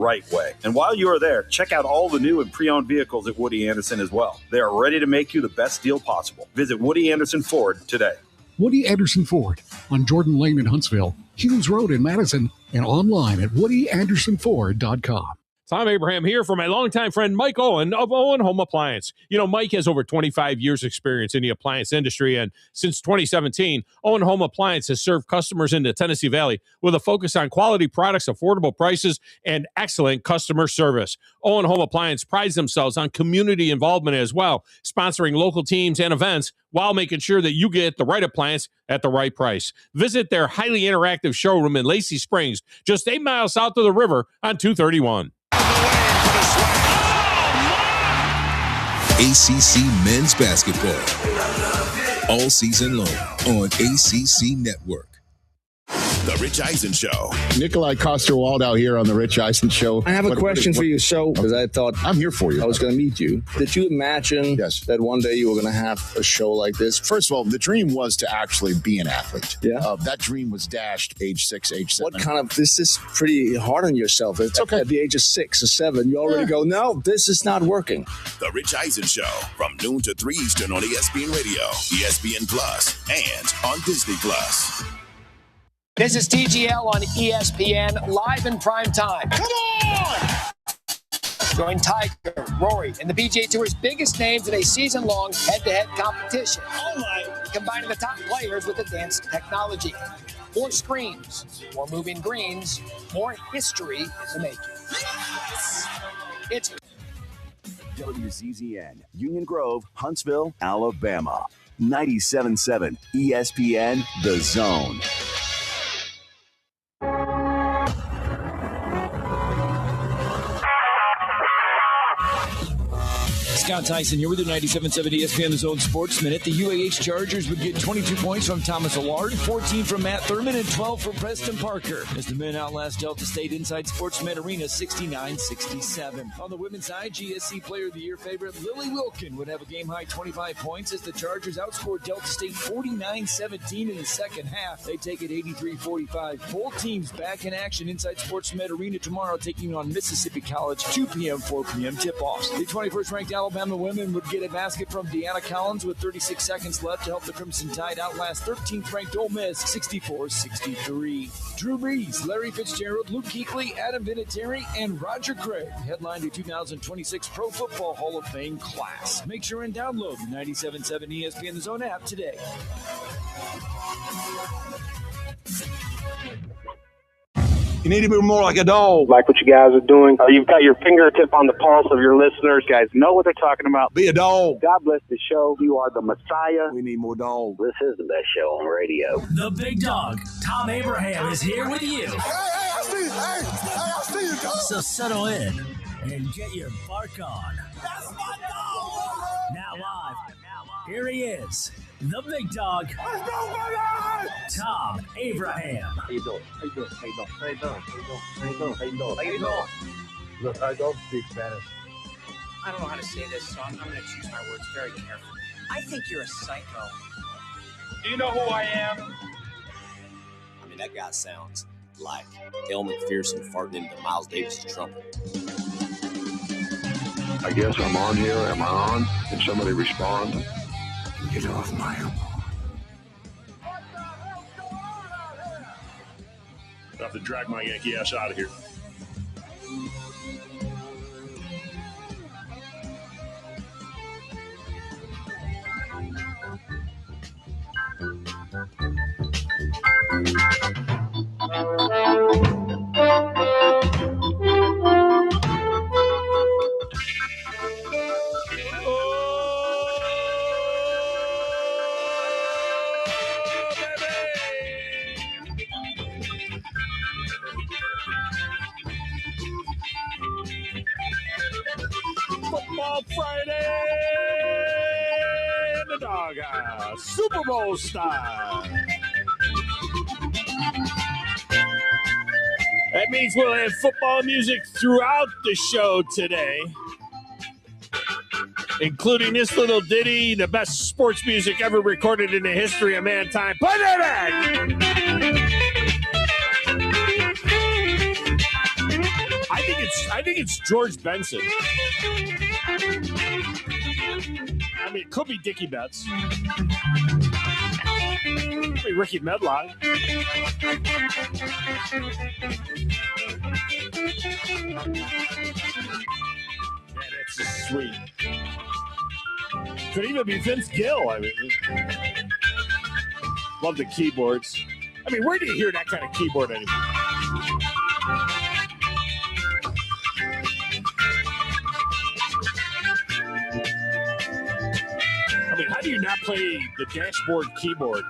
right way. And while you are there, check out all the new and pre-owned vehicles at Woody Anderson as well. They are ready to make you the best deal possible. Visit Woody Anderson Ford today. Woody Anderson Ford on Jordan Lane in Huntsville, Hughes Road in Madison, and online at woodyAndersonFord.com. Thom Abraham here for my longtime friend Mike Owen of Owen Home Appliance. You know, Mike has over 25 years experience in the appliance industry, and since 2017, Owen Home Appliance has served customers in the Tennessee Valley with a focus on quality products, affordable prices, and excellent customer service. Owen Home Appliance prides themselves on community involvement as well, sponsoring local teams and events while making sure that you get the right appliance at the right price. Visit their highly interactive showroom in Lacey Springs, just 8 miles south of the river on 231. ACC Men's Basketball all season long on ACC Network. The Rich Eisen Show. Nikolai Coster-Waldau here on The Rich Eisen Show. I have a question for you. So, because I thought I'm here for you. I was going to meet you. Did you imagine that one day you were going to have a show like this? First of all, the dream was to actually be an athlete. Yeah. That dream was dashed age 6, age 7. What kind of, this is pretty hard on yourself. It's okay. At the age of 6 or 7, you already go, no, this is not working. The Rich Eisen Show from noon to 3 Eastern on ESPN Radio, ESPN Plus, and on Disney Plus. This is TGL on ESPN, live in prime time. Come on! Join Tiger, Rory, and the PGA Tour's biggest names in a season-long head-to-head competition. Oh my! Combining the top players with advanced technology. More screens, more moving greens, more history in the making. Yes! It's WCZN, Union Grove, Huntsville, Alabama. 97.7 ESPN, The Zone. Scott Tyson here with the 97.7 ESPN The Zone Sports Minute. The UAH Chargers would get 22 points from Thomas Allard, 14 from Matt Thurman, and 12 from Preston Parker, as the men outlast Delta State inside Sportsman Arena 69-67. On the women's side, GSC Player of the Year favorite Lily Wilkin would have a game-high 25 points as the Chargers outscored Delta State 49-17 in the second half. They take it 83-45. Both teams back in action inside Sportsman Arena tomorrow, taking on Mississippi College, 2 p.m., 4 p.m. tip-offs. The 21st ranked Alabama women would get a basket from Deanna Collins with 36 seconds left to help the Crimson Tide outlast 13th ranked Ole Miss 64-63. Drew Brees, Larry Fitzgerald, Luke Kuechly, Adam Vinatieri, and Roger Craig headlined the 2026 Pro Football Hall of Fame class. Make sure and download the 97.7 ESPN The Zone app today. You need to be more like a dog. Like what you guys are doing. You've got your fingertip on the pulse of your listeners. You guys know what they're talking about. Be a dog. God bless the show. You are the Messiah. We need more dogs. This is the best show on radio. The big dog, Thom Abraham, is here with you. Hey, I see you, dog. So settle in and get your bark on. That's my dog. Now live, here he is, the big dog, Let's go, baby! Thom Abraham. How you doing? How you doing? How you doing? How you doing? How you doing? How you doing? How you doing? Look, I don't speak Spanish. I don't know how to say this, so I'm going to choose my words very carefully. I think you're a psycho. Do you know who I am? I mean, that guy sounds like El McPherson farting into Miles Davis' trumpet. I guess I'm on here. Am I on? Can somebody respond? Get off my elbow. I have to drag my Yankee ass out of here. Football Friday in the doghouse, Super Bowl style. That means we'll have football music throughout the show today, including this little ditty, the best sports music ever recorded in the history of mankind. Play that back! I think it's George Benson. I mean, it could be Dickie Betts. Could be Ricky Medlock. Man, that's just sweet. Could even be Vince Gill. I mean, love the keyboards. I mean, where do you hear that kind of keyboard anymore? I mean, how do you not play the dashboard keyboard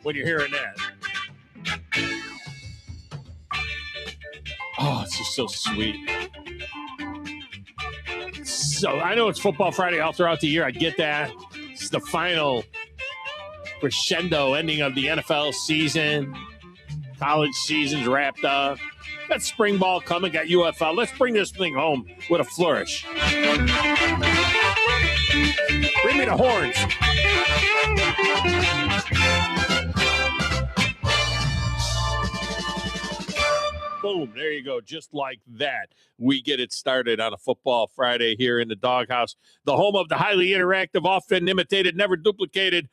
when you're hearing that? Oh, it's just so sweet. So I know it's Football Friday all throughout the year. I get that. It's the final crescendo ending of the NFL season. College season's wrapped up. Got spring ball coming, got UFL. Let's bring this thing home with a flourish. Bring me the horns. Boom, there you go. Just like that, we get it started on a Football Friday here in the Doghouse, the home of the highly interactive, often imitated, never duplicated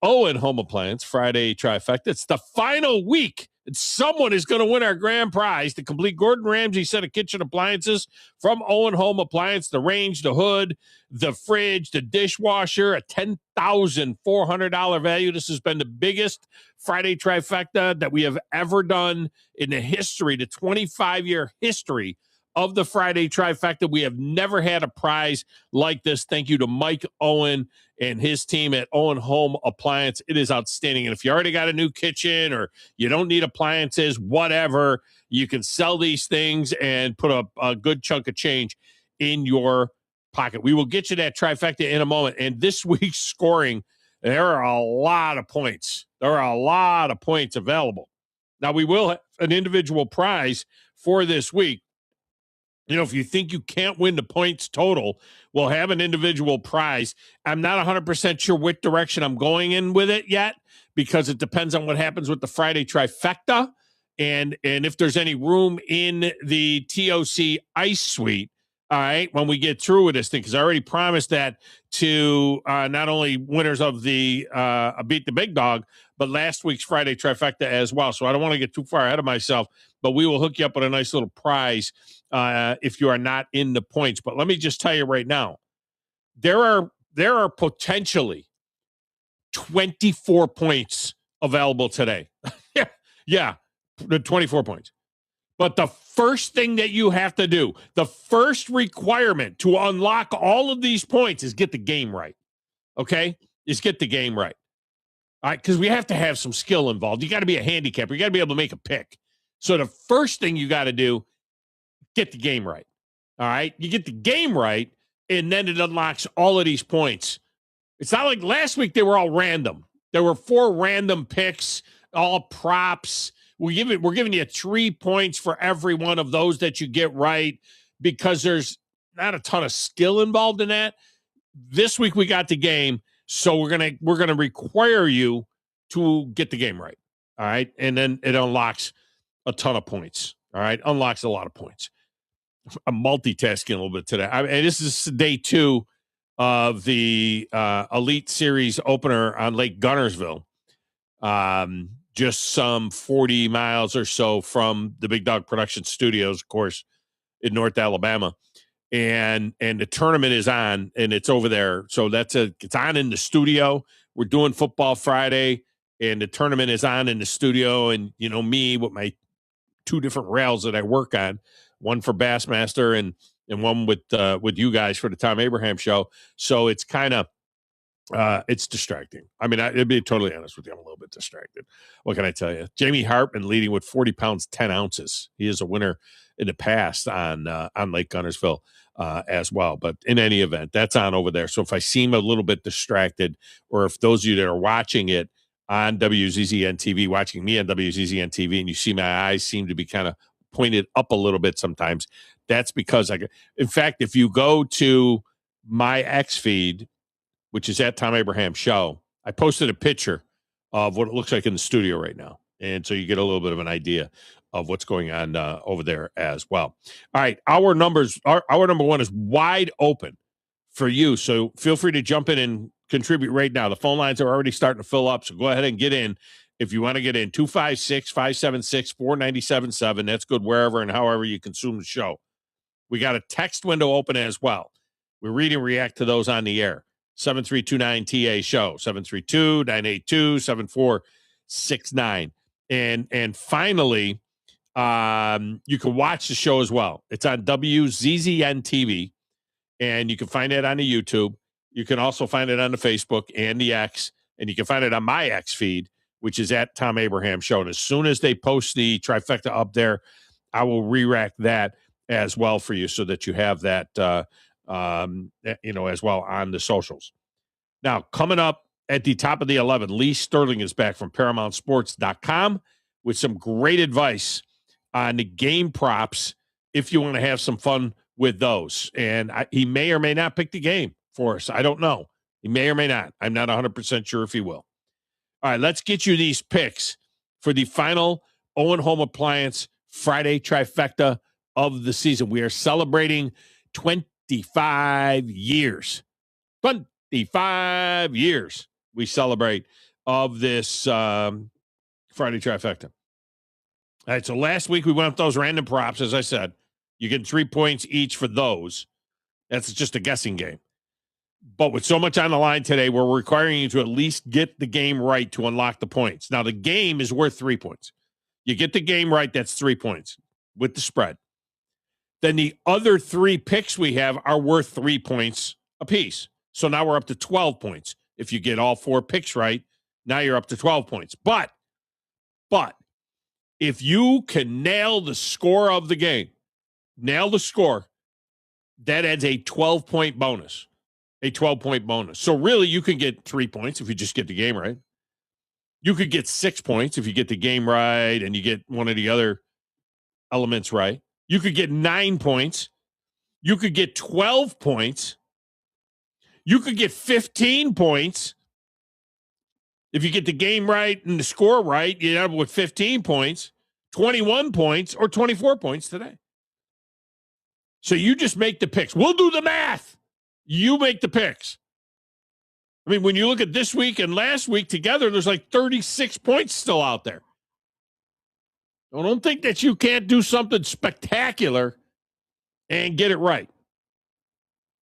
Owen Home Appliance Friday Trifecta. It's the final week, and someone is going to win our grand prize, the complete Gordon Ramsay set of kitchen appliances from Owen Home Appliance, the range, the hood, the fridge, the dishwasher, a $10,400 value. This has been the biggest Friday Trifecta that we have ever done in the history, the 25-year history of the Friday Trifecta. We have never had a prize like this. Thank you to Mike Owen and his team at Owen Home Appliance. It is outstanding. And if you already got a new kitchen or you don't need appliances, whatever, you can sell these things and put a good chunk of change in your pocket. We will get you that trifecta in a moment. And this week's scoring, there are a lot of points. There are a lot of points available. Now, we will have an individual prize for this week. You know, if you think you can't win the points total, we'll have an individual prize. I'm not 100% sure which direction I'm going in with it yet, because it depends on what happens with the Friday Trifecta and if there's any room in the TOC Ice Suite. All right, when we get through with this thing, because I already promised that to not only winners of the Beat the Big Dog, but last week's Friday Trifecta as well. So I don't want to get too far ahead of myself, but we will hook you up with a nice little prize if you are not in the points. But let me just tell you right now, there are potentially 24 points available today. Yeah, the 24 points. But the first thing that you have to do, the first requirement to unlock all of these points is get the game right. Okay? Is get the game right. All right? Because we have to have some skill involved. You got to be a handicapper. You got to be able to make a pick. So the first thing you got to do, get the game right. All right? You get the game right, and then it unlocks all of these points. It's not like last week they were all random. There were 4 random picks, all props. We're giving you 3 points for every one of those that you get right, because there's not a ton of skill involved in that. This week we got the game, so we're gonna require you to get the game right. All right, and then it unlocks a ton of points. All right, unlocks a lot of points. I'm multitasking a little bit today. And this is day 2 of the Elite Series opener on Lake Gunnersville. Just some 40 miles or so from the Big Dog Production Studios, of course, in North Alabama. And the tournament is on, and it's over there. So it's on in the studio. We're doing Football Friday, and the tournament is on in the studio. And, you know, me with my 2 different rails that I work on, one for Bassmaster and one with you guys for the Thom Abraham Show. So it's kind of, it's distracting. I mean, I'd be totally honest with you. I'm a little bit distracted. What can I tell you? Jamie Hartman leading with 40 pounds, 10 ounces. He is a winner in the past on Lake Gunnersville as well. But in any event, that's on over there. So if I seem a little bit distracted, or if those of you that are watching it on WZZN TV, watching me on WZZN TV, and you see my eyes seem to be kind of pointed up a little bit sometimes, that's because in fact, if you go to my X feed, which is at Thom Abraham Show, I posted a picture of what it looks like in the studio right now. And so you get a little bit of an idea of what's going on over there as well. All right, our number one is wide open for you, so feel free to jump in and contribute right now. The phone lines are already starting to fill up, so go ahead and get in if you want to get in. 256-576-4977. That's good wherever and however you consume the show. We got a text window open as well. We read and react to those on the air. 7329 TA show, 732-982-7469. And finally, you can watch the show as well. It's on WZZN TV, and you can find it on the YouTube. You can also find it on the Facebook and the X, and you can find it on my X feed, which is at Thom Abraham Show. And as soon as they post the trifecta up there, I will re-rack that as well for you so that you have that, as well on the socials. Now, coming up at the top of the 11, Lee Sterling is back from ParamountSports.com with some great advice on the game props if you want to have some fun with those. And he may or may not pick the game for us. I don't know. He may or may not. I'm not 100% sure if he will. All right, let's get you these picks for the final Owen Home Appliance Friday trifecta of the season. We are celebrating 25 years. 25 years we celebrate of this Friday trifecta. All right, so last week we went up those random props. As I said, you get 3 points each for those. That's just a guessing game. But with so much on the line today, we're requiring you to at least get the game right to unlock the points. Now, the game is worth 3 points. You get the game right, that's 3 points with the spread. Then the other 3 picks we have are worth 3 points apiece. So now we're up to 12 points. If you get all 4 picks right, now you're up to 12 points. But if you can nail the score of the game, that adds a 12-point bonus. A 12-point bonus. So really, you can get 3 points if you just get the game right. You could get 6 points if you get the game right and you get one of the other elements right. You could get 9 points. You could get 12 points. You could get 15 points. If you get the game right and the score right, you end up with 15 points, 21 points, or 24 points today. So you just make the picks. We'll do the math. You make the picks. I mean, when you look at this week and last week together, there's like 36 points still out there. I don't think that you can't do something spectacular and get it right.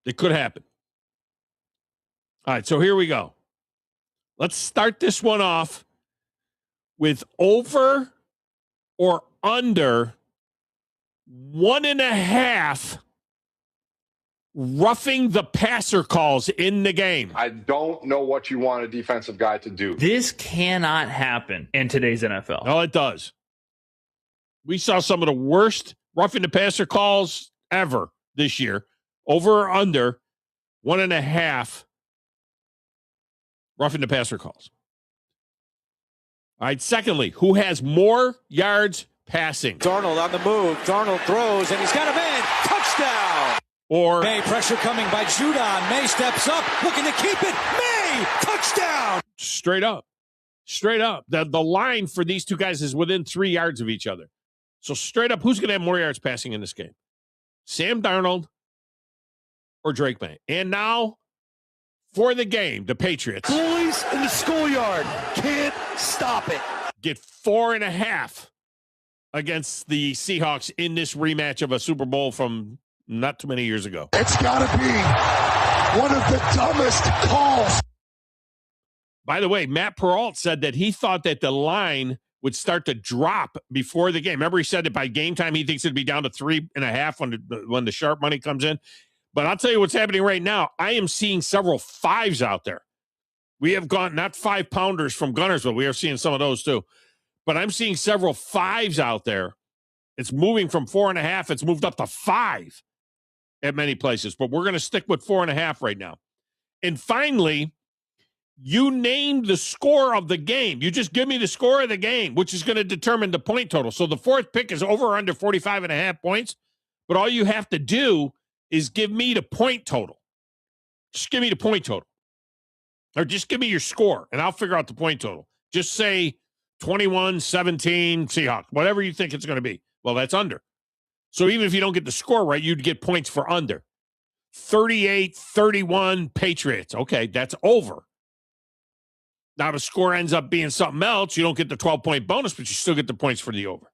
It could happen. All right, so here we go. Let's start this one off with over or under 1.5 roughing the passer calls in the game. I don't know what you want a defensive guy to do. This cannot happen in today's NFL. No, it does. We saw some of the worst roughing the passer calls ever this year. Over or under 1.5 roughing the passer calls. All right, secondly, who has more yards passing? Darnold on the move. Darnold throws, and he's got a man. Touchdown! Or May, pressure coming by Judon. May steps up, looking to keep it. May! Touchdown! Straight up. Straight up. The line for these two guys is within 3 yards of each other. So straight up, who's going to have more yards passing in this game? Sam Darnold or Drake May? And now, for the game, the Patriots. Bullies in the schoolyard. Can't stop it. Get 4.5 against the Seahawks in this rematch of a Super Bowl from not too many years ago. It's got to be one of the dumbest calls. By the way, Matt Peralt said that he thought that the line would start to drop before the game. Remember, he said that by game time, he thinks it'd be down to 3.5 when the sharp money comes in. But I'll tell you what's happening right now. I am seeing several 5s out there. We have gone, not 5-pounders from Gunnersville. We are seeing some of those too. But I'm seeing several 5s out there. It's moving from 4.5. It's moved up to 5 at many places. But we're going to stick with 4.5 right now. And finally, you named the score of the game. You just give me the score of the game, which is going to determine the point total. So the fourth pick is over or under 45.5 points. But all you have to do is give me the point total. Just give me the point total. Or just give me your score, and I'll figure out the point total. Just say 21-17 Seahawks, whatever you think it's going to be. Well, that's under. So even if you don't get the score right, you'd get points for under. 38-31 Patriots. Okay, that's over. Now the score ends up being something else. You don't get the 12-point bonus, but you still get the points for the over.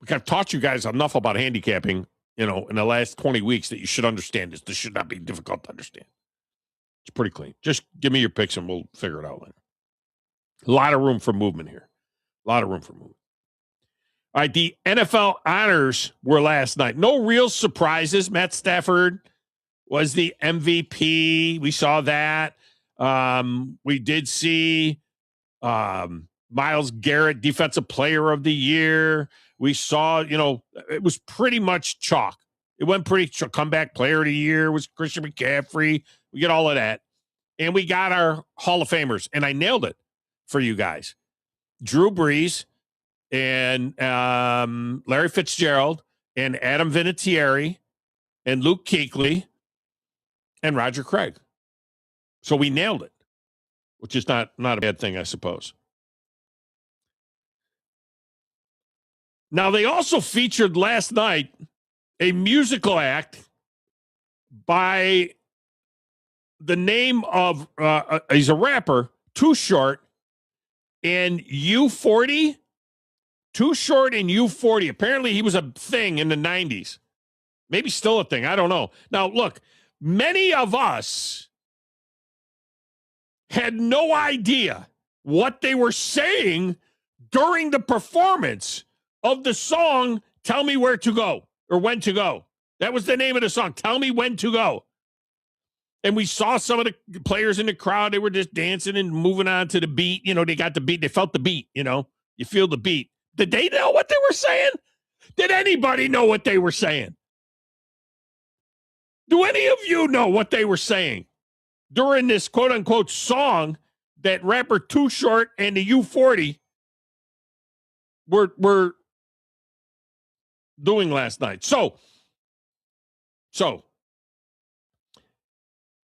I've taught you guys enough about handicapping, in the last 20 weeks that you should understand this. This should not be difficult to understand. It's pretty clean. Just give me your picks and we'll figure it out later. A lot of room for movement here. A lot of room for movement. All right, the NFL honors were last night. No real surprises. Matt Stafford was the MVP. We saw that. We did see Myles Garrett, Defensive Player of the Year. We saw, it was pretty much chalk. It went pretty chalk. Comeback Player of the Year was Christian McCaffrey. We get all of that. And we got our Hall of Famers. And I nailed it for you guys. Drew Brees and Larry Fitzgerald and Adam Vinatieri and Luke Kuechly and Roger Craig. So we nailed it, which is not a bad thing, I suppose. Now, they also featured last night a musical act by the name of, he's a rapper, Too Short, and U40. Too Short and U40. Apparently, he was a thing in the 90s. Maybe still a thing. I don't know. Now, look, many of us had no idea what they were saying during the performance of the song, Tell Me Where to Go, or When to Go. That was the name of the song, Tell Me When to Go. And we saw some of the players in the crowd. They were just dancing and moving on to the beat. They got the beat. They felt the beat, You feel the beat. Did they know what they were saying? Did anybody know what they were saying? Do any of you know what they were saying during this quote-unquote song that rapper Too Short and the U40 were doing last night? So,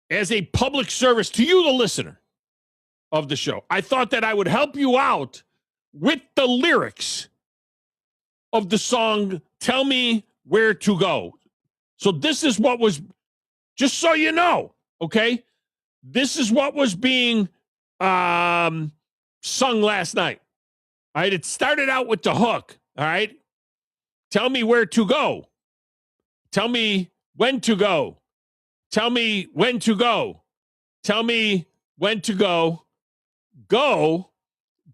as a public service to you, the listener of the show, I thought that I would help you out with the lyrics of the song, Tell Me Where to Go. So this is what was, just so you know, okay? This is what was being sung last night. All right, it started out with the hook, all right? Tell me where to go. Tell me when to go. Tell me when to go. Tell me when to go. Go,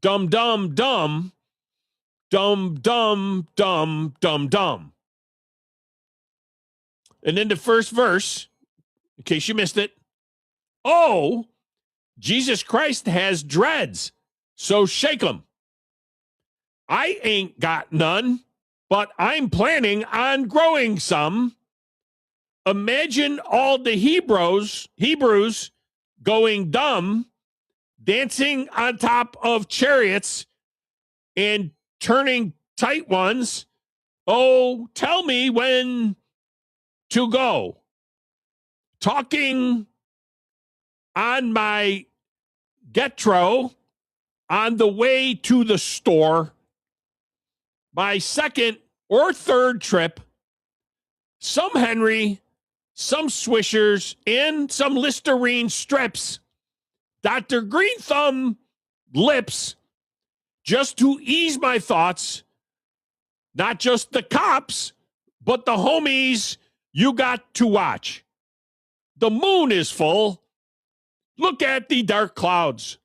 dum, dum, dum, dum, dum, dum, dum, dum. And then the first verse, in case you missed it. Oh, Jesus Christ has dreads, so shake 'em. I ain't got none, but I'm planning on growing some. Imagine all the Hebrews going dumb, dancing on top of chariots and turning tight ones. Oh, tell me when to go. Talking on my Getro on the way to the store. My second or third trip. Some Henry, some Swishers, and some Listerine strips. Dr. Green Thumb lips, just to ease my thoughts. Not just the cops, but the homies you got to watch. The moon is full. Look at the dark clouds.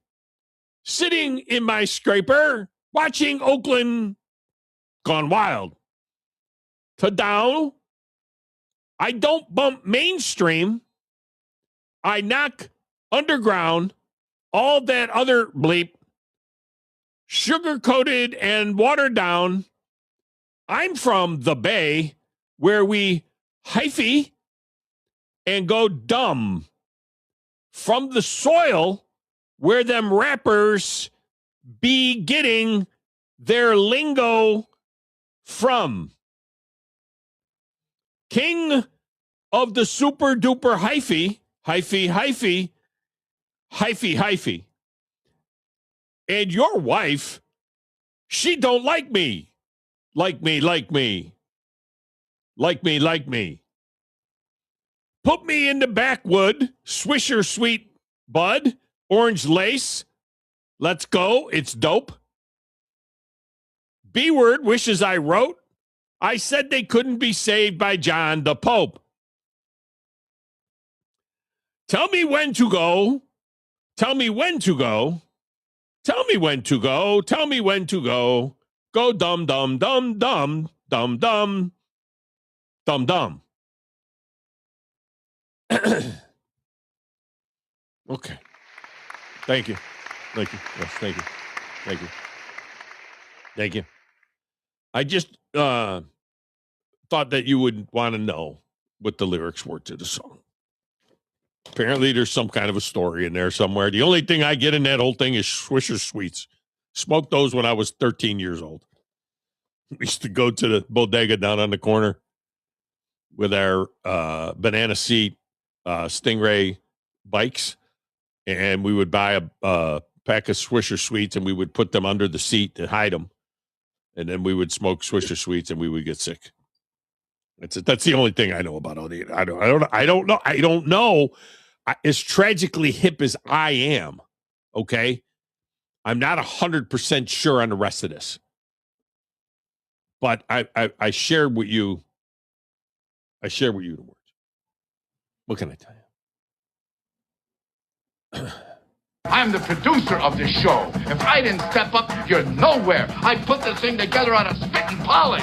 Sitting in my scraper, watching Oakland gone wild. To down, I don't bump mainstream. I knock underground, all that other bleep, sugar-coated and watered down. I'm from the Bay, where we hyphy and go dumb. From the soil, where them rappers be getting their lingo from. King of the super duper hyphy, hyphy, hyphy, hyphy, hyphy. And your wife, she don't like me. Like me. Put me in the backwood, Swisher Sweet Bud, Orange Lace. Let's go. It's dope. B-word wishes I wrote. I said they couldn't be saved by John the Pope. Tell me when to go. Tell me when to go. Tell me when to go. Tell me when to go. Go dum dum dum dum dum dum dum dum. Okay. Thank you. Yes, thank you. I just thought that you would want to know what the lyrics were to the song. Apparently, there's some kind of a story in there somewhere. The only thing I get in that whole thing is Swisher Sweets. Smoked those when I was 13 years old. We used to go to the bodega down on the corner with our banana seat Stingray bikes, and we would buy a pack of Swisher Sweets, and we would put them under the seat to hide them, and then we would smoke Swisher Sweets, and we would get sick. That's the only thing I know about all the. I don't know. As tragically hip as I am, okay, I'm not 100% sure on the rest of this. But I shared with you. I shared with you the words. What can I tell you? I'm the producer of this show. If I didn't step up, you're nowhere. I put this thing together on a spit and polish.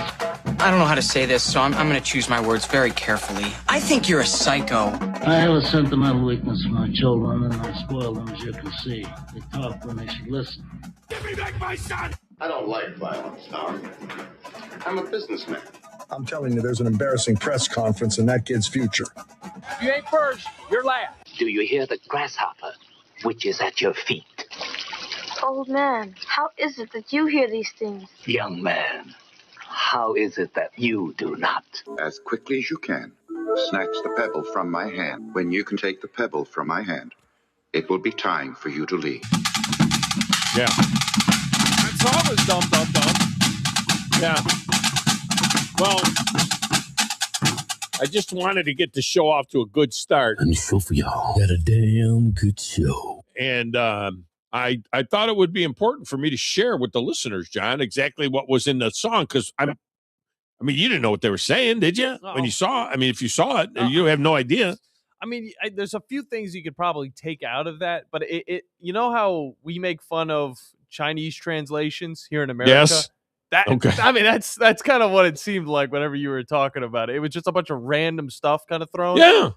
I don't know how to say this, so I'm going to choose my words very carefully. I think you're a psycho. I have a sentimental weakness for my children, and I spoil them, as you can see. They talk when they should listen. Give me back my son! I don't like violence, Thom. I'm a businessman. I'm telling you, there's an embarrassing press conference in that kid's future. If you ain't first, you're last. Do you hear the grasshopper, which is at your feet? Old man, how is it that you hear these things? Young man, how is it that you do not? As quickly as you can, snatch the pebble from my hand. When you can take the pebble from my hand, it will be time for you to leave. Yeah. That song was dumb. Yeah. Well, I just wanted to get the show off to a good start. And show for y'all. Got a damn good show. And I thought it would be important for me to share with the listeners, John, exactly what was in the song. Because I mean, you didn't know what they were saying, did you? No. When you saw it? I mean, if you saw it, you have no idea. I mean, there's a few things you could probably take out of that, but it you know how we make fun of Chinese translations here in America? Yes. Okay. I mean, that's kind of what it seemed like whenever you were talking about it. It was just a bunch of random stuff kind of thrown. Yeah.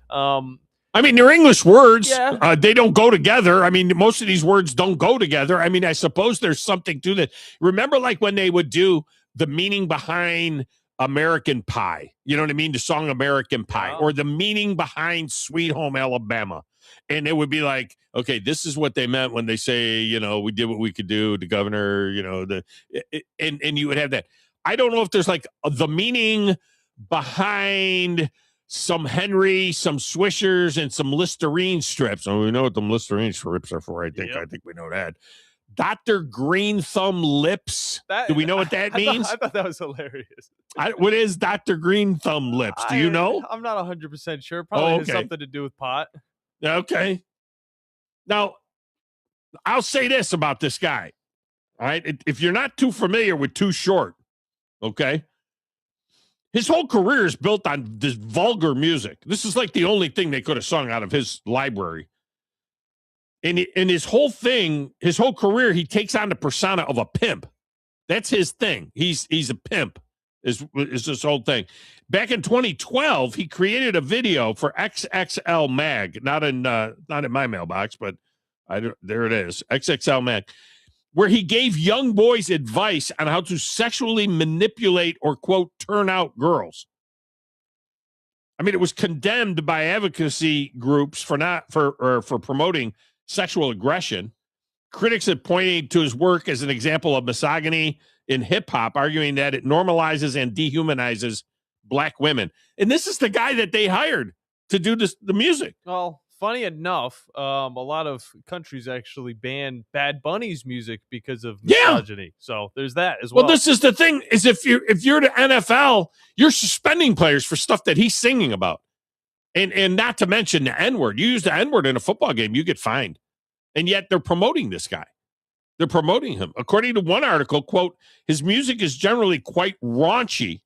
I mean, they're English words. Yeah. They don't go together. I mean, most of these words don't go together. I mean, I suppose there's something to that. Remember, like when they would do the meaning behind American Pie, you know what I mean? The song American Pie, or the meaning behind Sweet Home Alabama. And it would be like, okay, this is what they meant when they say, you know, we did what we could do, the governor, you know, and you would have that. I don't know if there's like the meaning behind some Henry, some Swishers, and some Listerine strips. Oh, we know what the Listerine strips are for, I think. I think we know that. Dr. Green Thumb Lips. Do we know what that means? I thought that was hilarious. What is Dr. Green Thumb Lips? Do you know? I'm not 100% sure. Probably has something to do with pot. Okay. Now, I'll say this about this guy. All right. If you're not too familiar with Too Short, okay, his whole career is built on this vulgar music. This is like the only thing they could have sung out of his library. And his whole thing, his whole career, he takes on the persona of a pimp. That's his thing. He's a pimp. Is this whole thing. Back in 2012, he created a video for XXL Mag, not in my mailbox, but there it is, XXL Mag, where he gave young boys advice on how to sexually manipulate or, quote, turn out girls. I mean, it was condemned by advocacy groups for promoting sexual aggression. Critics have pointed to his work as an example of misogyny in hip-hop, arguing that it normalizes and dehumanizes black women. And this is the guy that they hired to do the music. Well, funny enough, a lot of countries actually ban Bad Bunny's music because of misogyny. So there's that as well. Well, this is the thing: is if you're the NFL, you're suspending players for stuff that he's singing about, and not to mention the N-word. You use the N-word in a football game, you get fined, and yet they're promoting this guy. They're promoting him. According to one article, quote, his music is generally quite raunchy,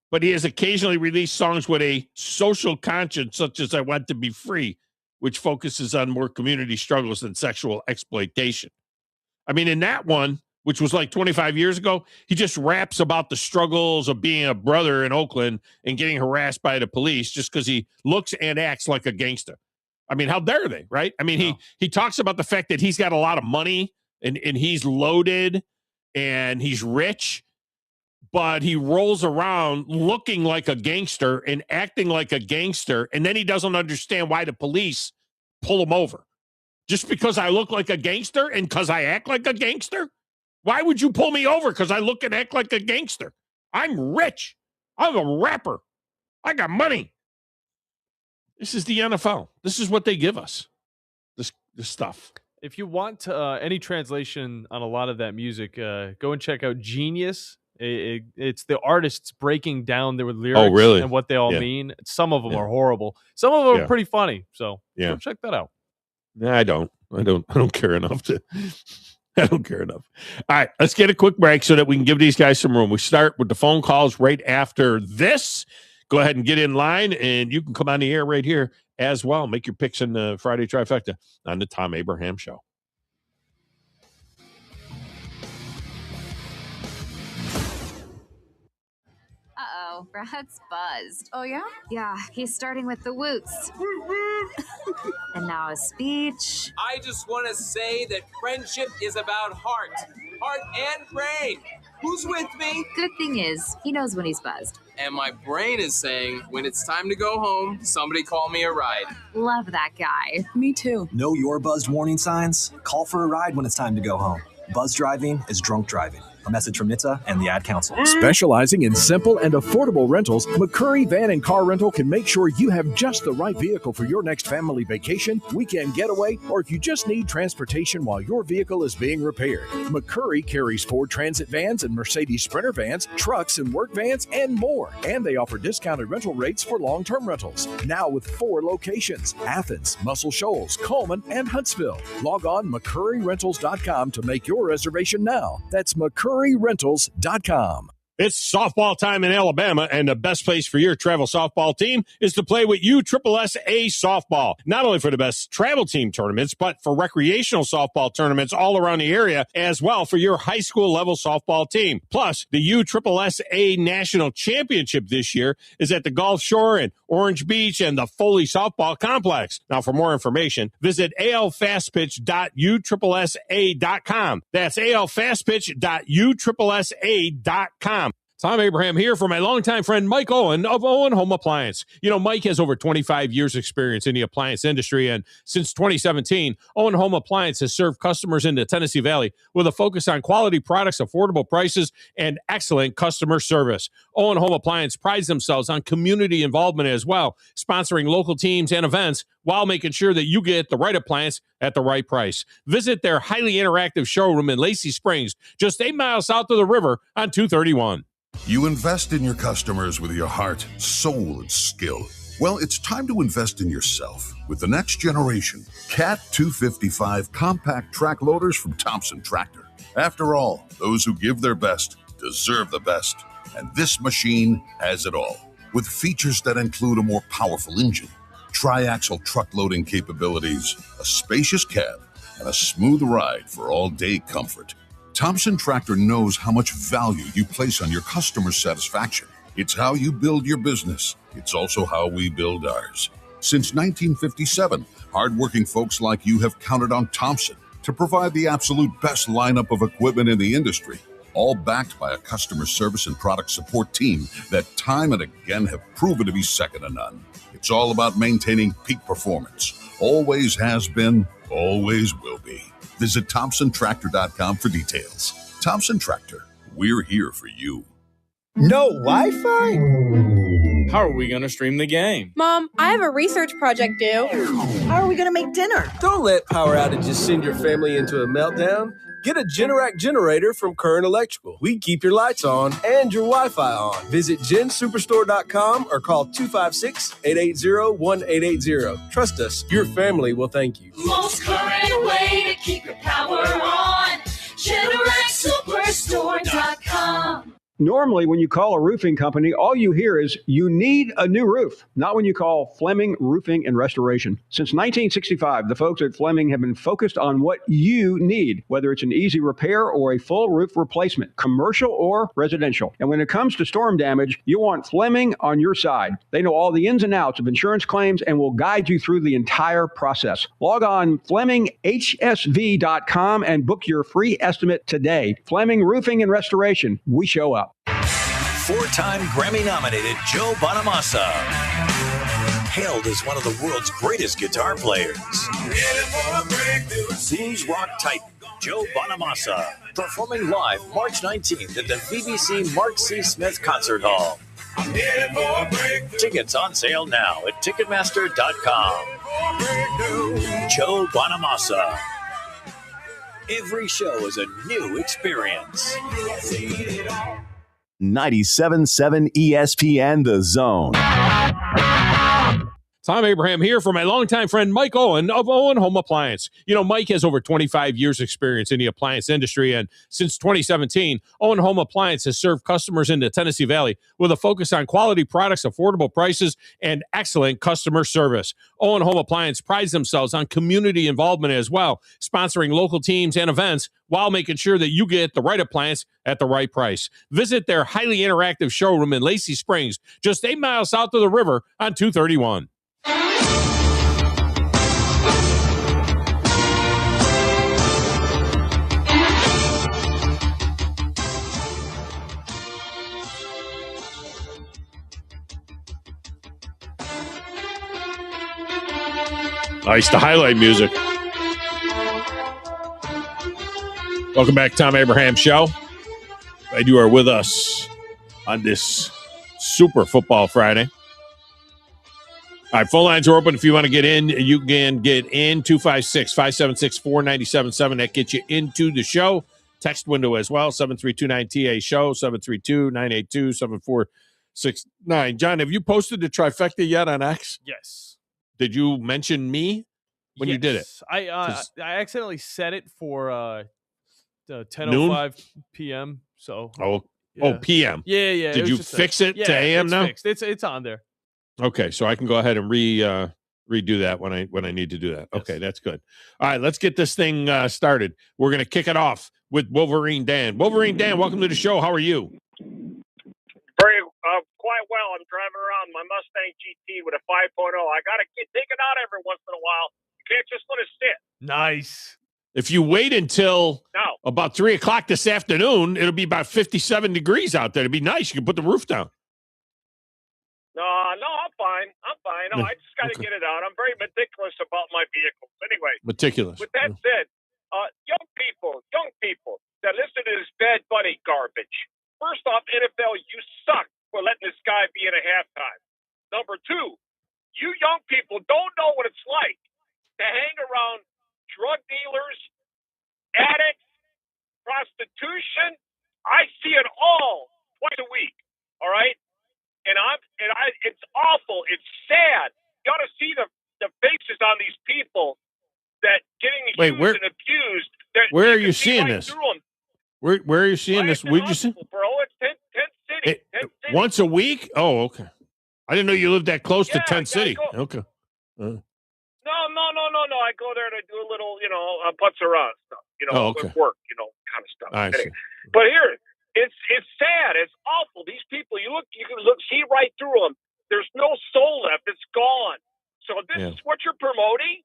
but he has occasionally released songs with a social conscience, such as I Want to Be Free, which focuses on more community struggles than sexual exploitation. I mean, in that one, which was like 25 years ago, he just raps about the struggles of being a brother in Oakland and getting harassed by the police just because he looks and acts like a gangster. I mean, how dare they, right? I mean, he talks about the fact that he's got a lot of money and he's loaded and he's rich, but he rolls around looking like a gangster and acting like a gangster, and then he doesn't understand why the police pull him over. Just because I look like a gangster and because I act like a gangster? Why would you pull me over because I look and act like a gangster? I'm rich. I'm a rapper. I got money. This is the NFL. This is what they give us, this stuff. If you want any translation on a lot of that music, go and check out Genius. It's the artists breaking down their lyrics and what they all mean. Some of them are horrible. Some of them are pretty funny. So go check that out. No, I don't care enough to. I don't care enough. All right, let's get a quick break so that we can give these guys some room. We start with the phone calls right after this. Go ahead and get in line, and you can come on the air right here as well. Make your picks in the Friday Trifecta on the Thom Abraham Show. Uh-oh, Brad's buzzed. Oh, yeah? Yeah, he's starting with the woots. And now a speech. I just want to say that friendship is about heart and brain. Who's with me? Good thing is, he knows when he's buzzed. And my brain is saying, when it's time to go home, somebody call me a ride. Love that guy. Me too. Know your buzzed warning signs? Call for a ride when it's time to go home. Buzz driving is drunk driving. A message from NHTSA and the Ad Council. Specializing in simple and affordable rentals, McCurry Van and Car Rental can make sure you have just the right vehicle for your next family vacation, weekend getaway, or if you just need transportation while your vehicle is being repaired. McCurry carries Ford Transit vans and Mercedes Sprinter vans, trucks and work vans, and more. And they offer discounted rental rates for long-term rentals. Now with 4 locations: Athens, Muscle Shoals, Coleman, and Huntsville. Log on McCurryRentals.com to make your reservation now. That's McCurryRentals.com. It's softball time in Alabama, and the best place for your travel softball team is to play with USSSA Softball. Not only for the best travel team tournaments, but for recreational softball tournaments all around the area, as well for your high school level softball team. Plus, the USSSA National Championship this year is at the Gulf Shore and Orange Beach and the Foley Softball Complex. Now, for more information, visit alfastpitch.uSSSA.com. That's alfastpitch.uSSSA.com. Thom Abraham here for my longtime friend Mike Owen of Owen Home Appliance. You know, Mike has over 25 years experience in the appliance industry, and since 2017, Owen Home Appliance has served customers in the Tennessee Valley with a focus on quality products, affordable prices, and excellent customer service. Owen Home Appliance prides themselves on community involvement as well, sponsoring local teams and events while making sure that you get the right appliance at the right price. Visit their highly interactive showroom in Lacey Springs, just 8 miles south of the river on 231. You invest in your customers with your heart, soul, and skill. Well, it's time to invest in yourself with the next generation Cat 255 compact track loaders from Thompson Tractor. After all, those who give their best deserve the best, and this machine has it all. With features that include a more powerful engine, tri-axle truck loading capabilities, a spacious cab, and a smooth ride for all-day comfort. Thompson Tractor knows how much value you place on your customer satisfaction. It's how you build your business. It's also how we build ours. Since 1957, hardworking folks like you have counted on Thompson to provide the absolute best lineup of equipment in the industry, all backed by a customer service and product support team that time and again have proven to be second to none. It's all about maintaining peak performance. Always has been, always will be. Visit ThompsonTractor.com for details. Thompson Tractor, we're here for you. No Wi-Fi? How are we going to stream the game? Mom, I have a research project due. How are we going to make dinner? Don't let power outages send your family into a meltdown. Get a Generac generator from Current Electrical. We keep your lights on and your Wi-Fi on. Visit gensuperstore.com or call 256-880-1880. Trust us, your family will thank you. Most current way to keep your power on. GeneracSuperstore.com. Normally, when you call a roofing company, all you hear is, you need a new roof. Not when you call Fleming Roofing and Restoration. Since 1965, the folks at Fleming have been focused on what you need, whether it's an easy repair or a full roof replacement, commercial or residential. And when it comes to storm damage, you want Fleming on your side. They know all the ins and outs of insurance claims and will guide you through the entire process. Log on FlemingHSV.com and book your free estimate today. Fleming Roofing and Restoration. We show up. Four-time Grammy-nominated Joe Bonamassa, hailed as one of the world's greatest guitar players. Blues rock titan Joe Bonamassa, performing live March 19th at the BBC Mark C. Smith Concert Hall. Tickets on sale now at Ticketmaster.com. Joe Bonamassa. Every show is a new experience. 97.7 ESPN The Zone. Thom Abraham here for my longtime friend Mike Owen of Owen Home Appliance. You know, Mike has over 25 years experience in the appliance industry, and since 2017, Owen Home Appliance has served customers in the Tennessee Valley with a focus on quality products, affordable prices, and excellent customer service. Owen Home Appliance prides themselves on community involvement as well, sponsoring local teams and events while making sure that you get the right appliance at the right price. Visit their highly interactive showroom in Lacey Springs, just 8 miles south of the river on 231. Nice, the highlight music. Welcome back to Thom Abraham Show. Glad you are with us on this Super Football Friday. All right, phone lines are open. If you want to get in, you can get in 256-576-4977. That gets you into the show. Text window as well, 732-9TA-SHOW, 732-982-7469. John, have you posted the trifecta yet on X? Yes. Did you mention me when you did it? I accidentally set it for 10:05 p.m. So p.m. Yeah. Did you fix it to a.m. now? Fixed. It's on there. Okay, so I can go ahead and redo that when I need to do that. Okay, that's good. All right, let's get this thing started. We're going to kick it off with Wolverine Dan. Wolverine Dan, welcome to the show. How are you? Very quite well. I'm driving around my Mustang GT with a 5.0. I got to take it out every once in a while. You can't just let it sit. Nice. If you wait until about 3 o'clock this afternoon, it'll be about 57 degrees out there. It'd be nice. You can put the roof down. No, I'm fine. No, I just got to get it out. I'm very meticulous about my vehicles. Anyway. Meticulous. With that said, young people that listen to this Bad Bunny garbage. First off, NFL, you suck for letting this guy be in a halftime. Number two, you young people don't know what it's like to hang around drug dealers, addicts, prostitution. I see it all twice a week. All right. It's awful. It's sad. You got to see the faces on these people that getting accused and abused. Where are you seeing this? Where are you seeing this? Where'd you see? Bro, it's 10 City. 10 City. Once a week? Oh, okay. I didn't know you lived that close to 10 City. Okay. No. I go there to do a little, putz around stuff, with work, kind of stuff. Anyway. But here, it's sad. It's awful. These people, you can see right through them. There's no soul left. It's gone. So this is what you're promoting?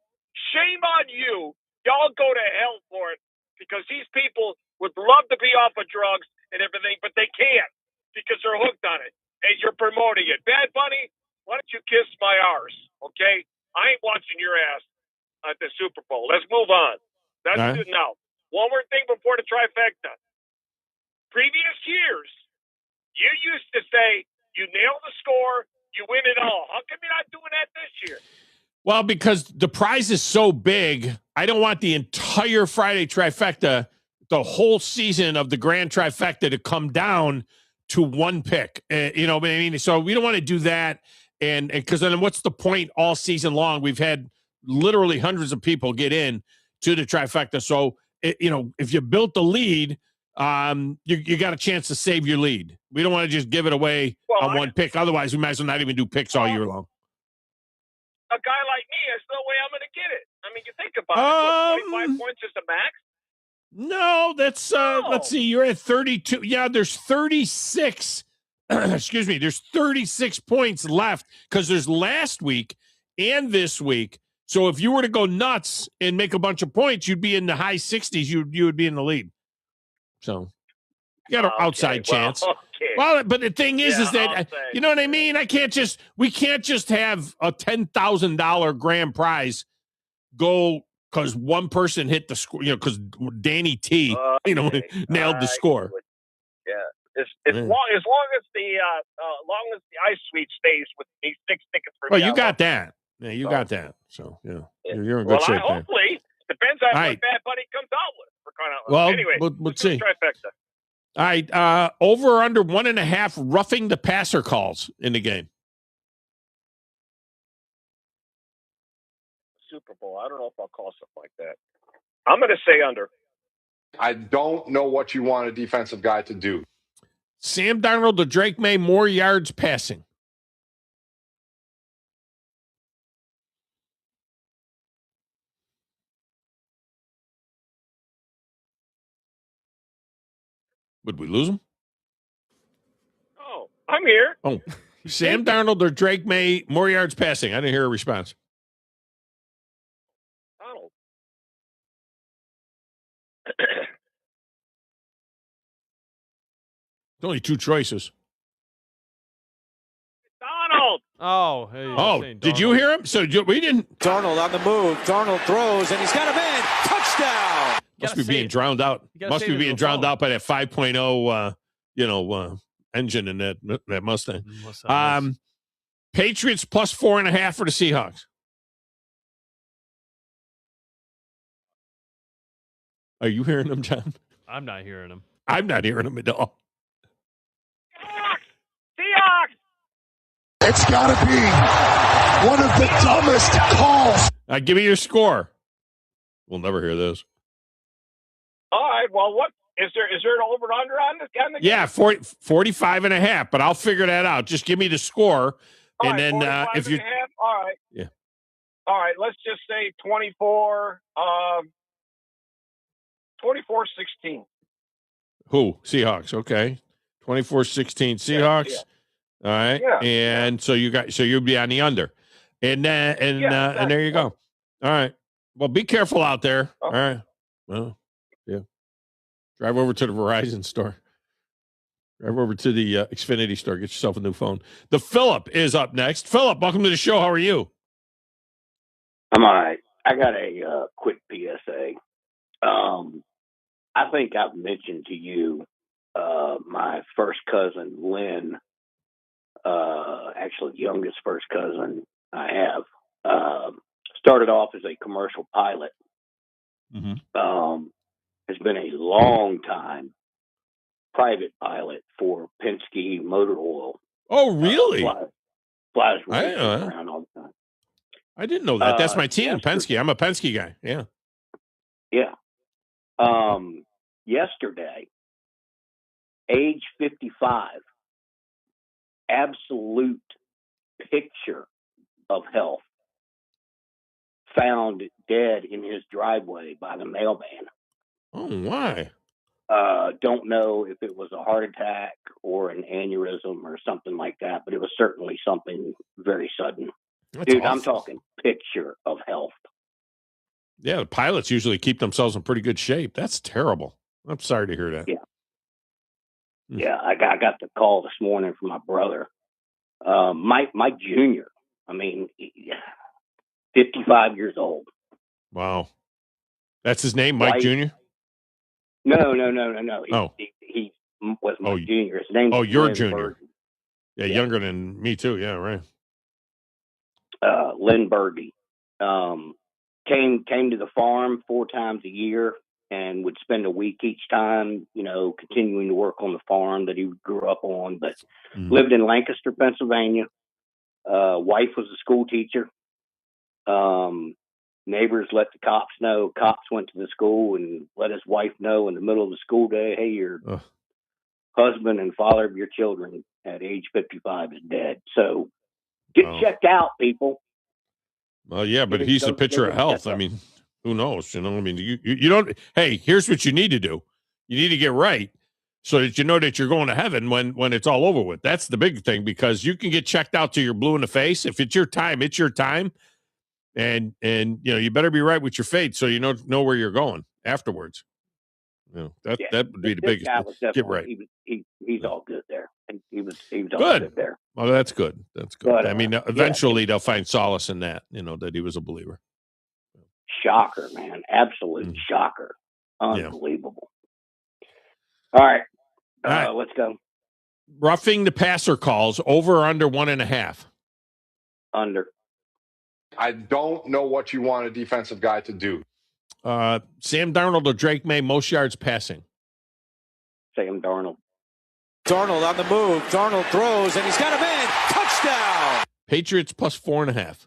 Shame on you. Y'all go to hell for it, because these people would love to be off of drugs and everything, but they can't because they're hooked on it. And you're promoting it. Bad Bunny, why don't you kiss my arse, okay? I ain't watching your ass at the Super Bowl. Let's move on. That's good now. One more thing before the trifecta. Previous years, you used to say you nail the score, You win it all. How come you're not doing that this year? Well, because the prize is so big, I don't want the entire Friday trifecta, the whole season of the grand trifecta, to come down to one pick. You know what I mean? So we don't want to do that. And because then what's the point all season long? We've had literally hundreds of people get in to the trifecta. So, if you built the lead, you got a chance to save your lead. We don't want to just give it away on one pick. Otherwise, we might as well not even do picks all year long. A guy like me, there's no way I'm going to get it. I mean, you think about it. What, 25 points is the max? No, that's let's see, you're at 32. Yeah, there's 36. Excuse me, there's 36 points left because there's last week and this week. So if you were to go nuts and make a bunch of points, you'd be in the high 60s. You would be in the lead. So you got an outside chance. Well, but the thing is that you know what I mean? We can't just have a $10,000 grand prize go because one person hit the score, because Danny T, nailed the score. Yeah. As long as the ice suite stays with these 6 tickets for me. Well, you got that. Yeah, you got that. So you're in good shape there. Hopefully, depends on what Bad Buddy comes out with. For crying out loud. Well, anyway, let's see. Trifecta. All right, over or under 1.5 roughing the passer calls in the game. Super Bowl. I don't know if I'll call something like that. I'm going to say under. I don't know what you want a defensive guy to do. Sam Darnold to Drake May, more yards passing. Would we lose him? Oh, I'm here. Oh, Sam Darnold or Drake May, more yards passing. I didn't hear a response. Donald. Only 2 choices. Donald. Oh, hey. Did you hear him? So we didn't. Darnold on the move. Darnold throws, and he's got a man. Touchdown. Must be being drowned out. Must be being drowned out by that 5.0, engine in that Mustang. Patriots plus 4.5 for the Seahawks. Are you hearing them, John? I'm not hearing them. I'm not hearing them at all. Seahawks. It's got to be one of the dumbest calls. Give me your score. We'll never hear this. All right. Well, what is there? Is there an over under on the game? Yeah, 45.5. But I'll figure that out. Just give me the score, all and right, then if you. All right. Yeah. All right. Let's just say 24. 24-16. Who? Seahawks. Okay. 24-16 Seahawks. Yeah. All right. Yeah. And so you'll be on the under. And there you go. All right. Well, be careful out there. Oh. All right. Well, yeah. Drive over to the Verizon store. Drive over to the Xfinity store. Get yourself a new phone. The Phillip is up next. Phillip, welcome to the show. How are you? I'm all right. I got a quick PSA. I think I've mentioned to you my first cousin, Lynn, actually youngest first cousin I have, started off as a commercial pilot. Mm-hmm. Has been a long time private pilot for Penske Motor Oil. Oh, really? Flies around all the time. I didn't know that. That's my team in Penske. I'm a Penske guy. Yeah. Yeah. Yesterday, age 55, absolute picture of health, found dead in his driveway by the mailman. Oh, why? Don't know if it was a heart attack or an aneurysm or something like that, but it was certainly something very sudden. That's Dude, awful. I'm talking picture of health. Yeah, the pilots usually keep themselves in pretty good shape. That's terrible. I'm sorry to hear that. Yeah. Yeah, I got the call this morning from my brother, Mike Jr. I mean, 55 years old. Wow. That's his name, Mike Jr.? No. Oh. He was my junior. His name. Oh, you're junior. Yeah, younger than me too. Yeah, right. Lynn Berge came to the farm 4 times a year and would spend a week each time, continuing to work on the farm that he grew up on, but lived in Lancaster, Pennsylvania. Wife was a school teacher. Neighbors let the cops know. Cops went to the school and let his wife know in the middle of the school day, hey, your husband and father of your children at age 55 is dead. So get checked out, people. Well, yeah, but he's a picture of health. I mean, who knows? I mean, you don't. Hey, here's what you need to do. You need to get right so that you know that you're going to heaven when it's all over with. That's the big thing, because you can get checked out till you're blue in the face. If it's your time, it's your time. And you better be right with your fate so you know where you're going afterwards. That would be the biggest. Get right. He's all good there. He was all good there. Well, that's good. That's good. But, I mean, eventually they'll find solace in that. That he was a believer. Shocker, man! Absolute shocker. Unbelievable. Yeah. All right, let's go. Roughing the passer calls, over or under 1.5. Under. I don't know what you want a defensive guy to do. Sam Darnold or Drake May, most yards passing? Sam Darnold. Darnold on the move. Darnold throws, and he's got a man. Touchdown! Patriots plus 4.5.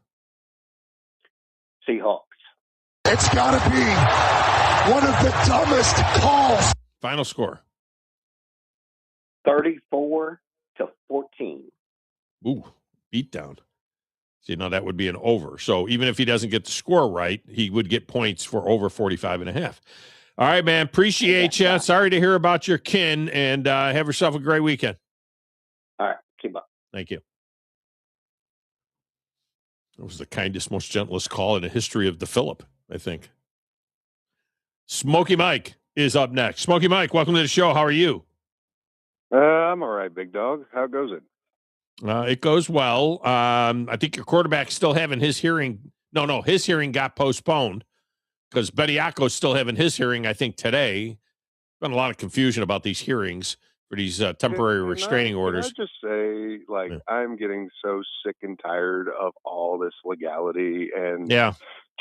Seahawks. It's got to be one of the dumbest calls. Final score. 34-14. Ooh, beat down. See, now that would be an over. So even if he doesn't get the score right, he would get points for over 45.5. All right, man. Appreciate you. Sorry to hear about your kin, and have yourself a great weekend. All right. Keep up. Thank you. That was the kindest, most gentlest call in the history of the Phillip, I think. Smokey Mike is up next. Smokey Mike, welcome to the show. How are you? I'm all right, big dog. How goes it? It goes well. I think your quarterback's still having his hearing. No, his hearing got postponed because Bediako's still having his hearing, I think, today. Been a lot of confusion about these hearings for these temporary restraining orders. Can I just say, I'm getting so sick and tired of all this legality and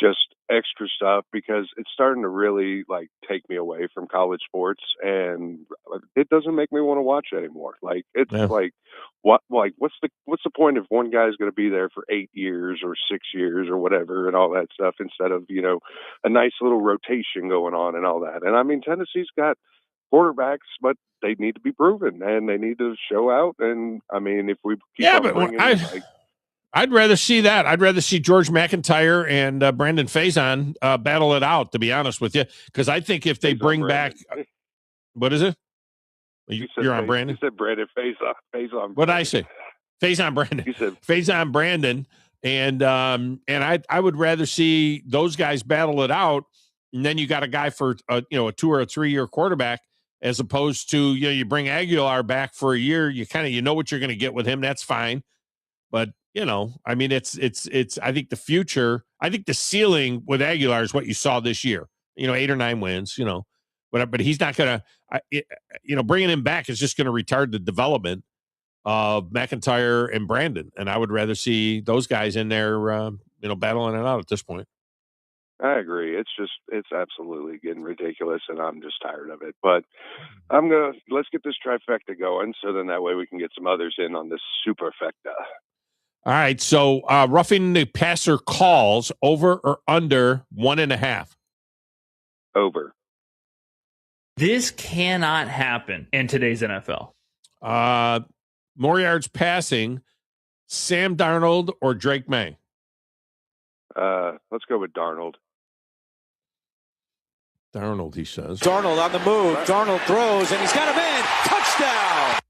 just extra stuff, because it's starting to really take me away from college sports, and it doesn't make me want to watch anymore. What's the point if one guy's going to be there for 8 years or 6 years or whatever and all that stuff, instead of a nice little rotation going on and all that. And I mean, Tennessee's got quarterbacks, but they need to be proven and they need to show out. And I mean, if we keep I'd rather see that. I'd rather see George McIntyre and Brandon Faison battle it out, to be honest with you, because I think if they bring back, what is it? You're on Brandon. You said Brandon Faison. What did I say? Faison Brandon. You said Faison Brandon, and I would rather see those guys battle it out, and then you got a guy for a 2 or 3 year quarterback, as opposed to you bring Aguilar back for a year. You kind of what you're going to get with him. That's fine, but. I mean, it's. I think the future. I think the ceiling with Aguilar is what you saw this year. 8 or 9 wins. But he's not gonna. Bringing him back is just going to retard the development of McIntyre and Brandon. And I would rather see those guys in there, battling it out at this point. I agree. It's absolutely getting ridiculous, and I'm just tired of it. But let's get this trifecta going, so then that way we can get some others in on this superfecta. All right, so roughing the passer calls, over or under 1.5? Over. This cannot happen in today's NFL. More yards passing, Sam Darnold or Drake May? Let's go with Darnold. Darnold, he says. Darnold on the move. Darnold throws, and he's got a man. Touchdown!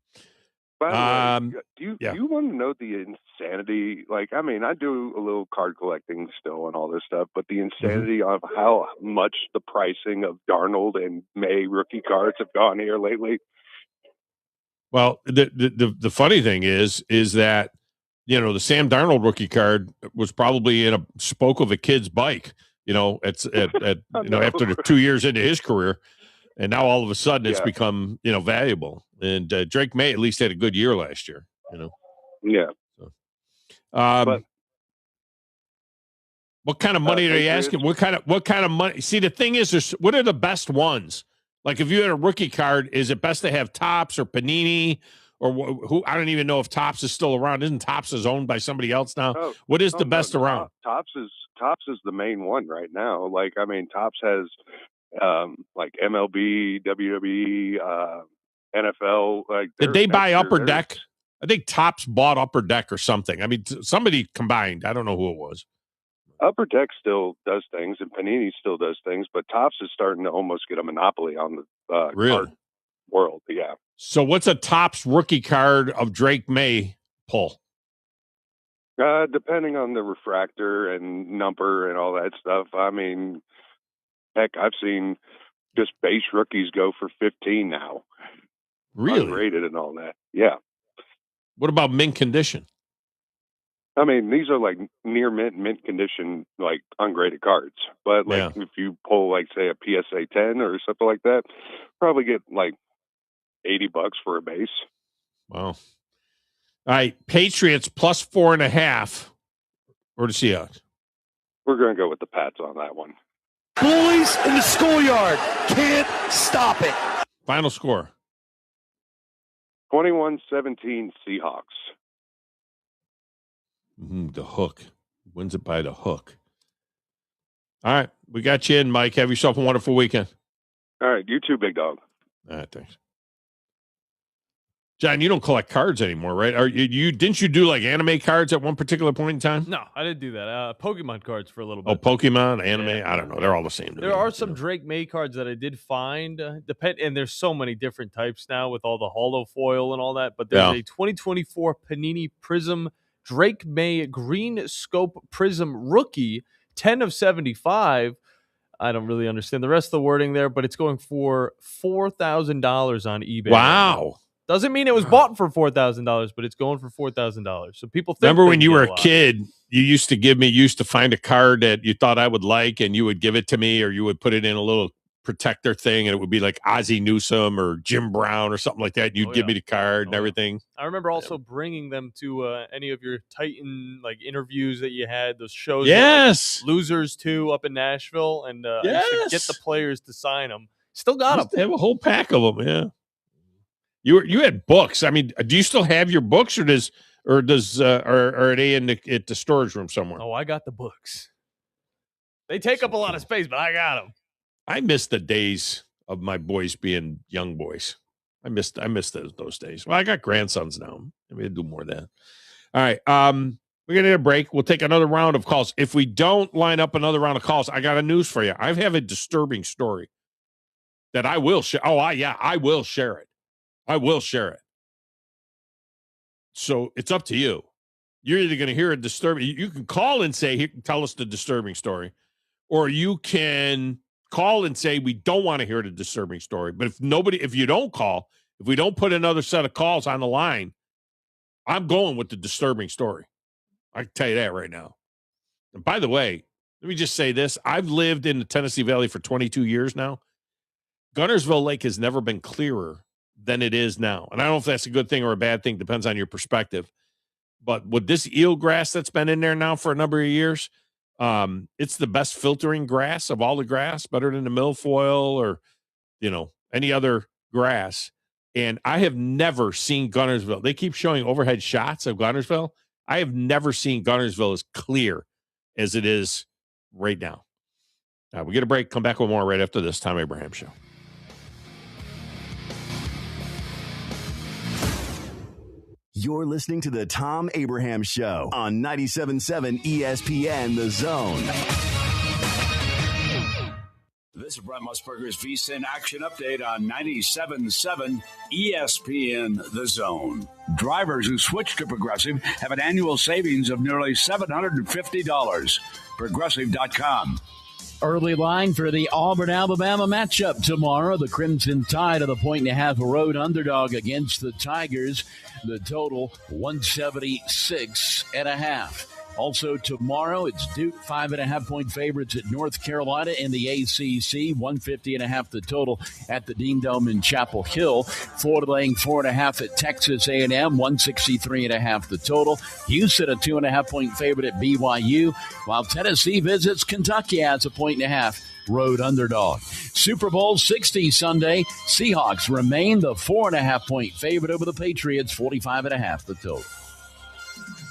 By the way, do you want to know the insanity? I do a little card collecting still and all this stuff, but the insanity of how much the pricing of Darnold and May rookie cards have gone here lately. Well, the funny thing is that the Sam Darnold rookie card was probably in a spoke of a kid's bike. After the 2 years into his career. And now all of a sudden it's become, valuable. And Drake May at least had a good year last year, Yeah. But what kind of money are you asking? What kind of money? See, the thing is, what are the best ones? Like, if you had a rookie card, is it best to have Topps or Panini or who? I don't even know if Topps is still around. Isn't Topps is owned by somebody else now? What is the best around? Topps is the main one right now. Like, I mean, Topps has like MLB, WWE, NFL. Like, did they buy Upper Deck? I think Topps bought Upper Deck or something. I mean, somebody combined. I don't know who it was. Upper Deck still does things, and Panini still does things, but Topps is starting to almost get a monopoly on the card world. Yeah. So what's a Topps rookie card of Drake May pull? Depending on the refractor and number and all that stuff. I mean, heck, I've seen just base rookies go for 15 now. Really? Ungraded and all that. Yeah. What about mint condition? I mean, these are like near mint condition, like ungraded cards. But like if you pull, like, say, a PSA 10 or something like that, probably get like $80 for a base. Wow. All right, Patriots plus 4.5. Or the Seahawks? We're going to go with the Pats on that one. Bullies in the schoolyard. Can't stop it. Final score. 21-17 Seahawks. The hook. Wins it by the hook. All right. We got you in, Mike. Have yourself a wonderful weekend. All right. You too, big dog. All right. Thanks. John, you don't collect cards anymore, right? Didn't you do like anime cards at one particular point in time? No, I didn't do that. Pokemon cards for a little bit. Oh, Pokemon, anime? Yeah. I don't know. They're all the same. There are some Drake May cards that I did find. And there's so many different types now with all the holo foil and all that. But there's a 2024 Panini Prism Drake May Green Scope Prism Rookie, 10 of 75. I don't really understand the rest of the wording there, but it's going for $4,000 on eBay. Wow. Doesn't mean it was bought for $4,000, but it's going for $4,000. So people think. Remember when you were a kid, you used to find a card that you thought I would like, and you would give it to me, or you would put it in a little protector thing, and it would be like Ozzie Newsome or Jim Brown or something like that. And you'd give me the card and everything. I remember also bringing them to any of your Titan interviews that you had, those shows. Yes, like Losers 2 up in Nashville, and I used to get the players to sign them. Still got them. They have a whole pack of them. Yeah. You had books. I mean, do you still have your books, or are they in the storage room somewhere? Oh, I got the books. They take up a lot of space, but I got them. I miss the days of my boys being young boys. I missed those days. Well, I got grandsons now. Maybe I'll do more of that. All right. We're going to need a break. We'll take another round of calls. If we don't line up another round of calls, I got a news for you. I have a disturbing story that I will share. I will share it. I will share it. So it's up to you. You're either going to hear a disturbing. You can call and say, tell us the disturbing story, or you can call and say, we don't want to hear the disturbing story. But if you don't call, if we don't put another set of calls on the line, I'm going with the disturbing story. I can tell you that right now. And by the way, let me just say this. I've lived in the Tennessee Valley for 22 years now. Guntersville Lake has never been clearer than it is now. And I don't know if that's a good thing or a bad thing. Depends on your perspective. But with this eelgrass that's been in there now for a number of years, it's the best filtering grass of all the grass, better than the milfoil or, any other grass. And I have never seen Guntersville. They keep showing overhead shots of Guntersville. I have never seen Guntersville as clear as it is right now. We get a break. Come back with more right after this Thom Abraham Show. You're listening to the Thom Abraham Show on 97.7 ESPN The Zone. This is Brent Musburger's VSiN Action Update on 97.7 ESPN The Zone. Drivers who switch to Progressive have an annual savings of nearly $750. Progressive.com. Early line for the Auburn-Alabama matchup tomorrow. The Crimson Tide of the 1.5 road underdog against the Tigers. The total 176.5. Also tomorrow, it's Duke 5.5-point favorites at North Carolina in the ACC. 150.5 the total at the Dean Dome in Chapel Hill. Florida laying 4.5 at Texas A&M. 163.5 the total. Houston a 2.5-point favorite at BYU, while Tennessee visits Kentucky as a 1.5 road underdog. Super Bowl 60 Sunday. Seahawks remain the 4.5-point favorite over the Patriots. 45.5 the total.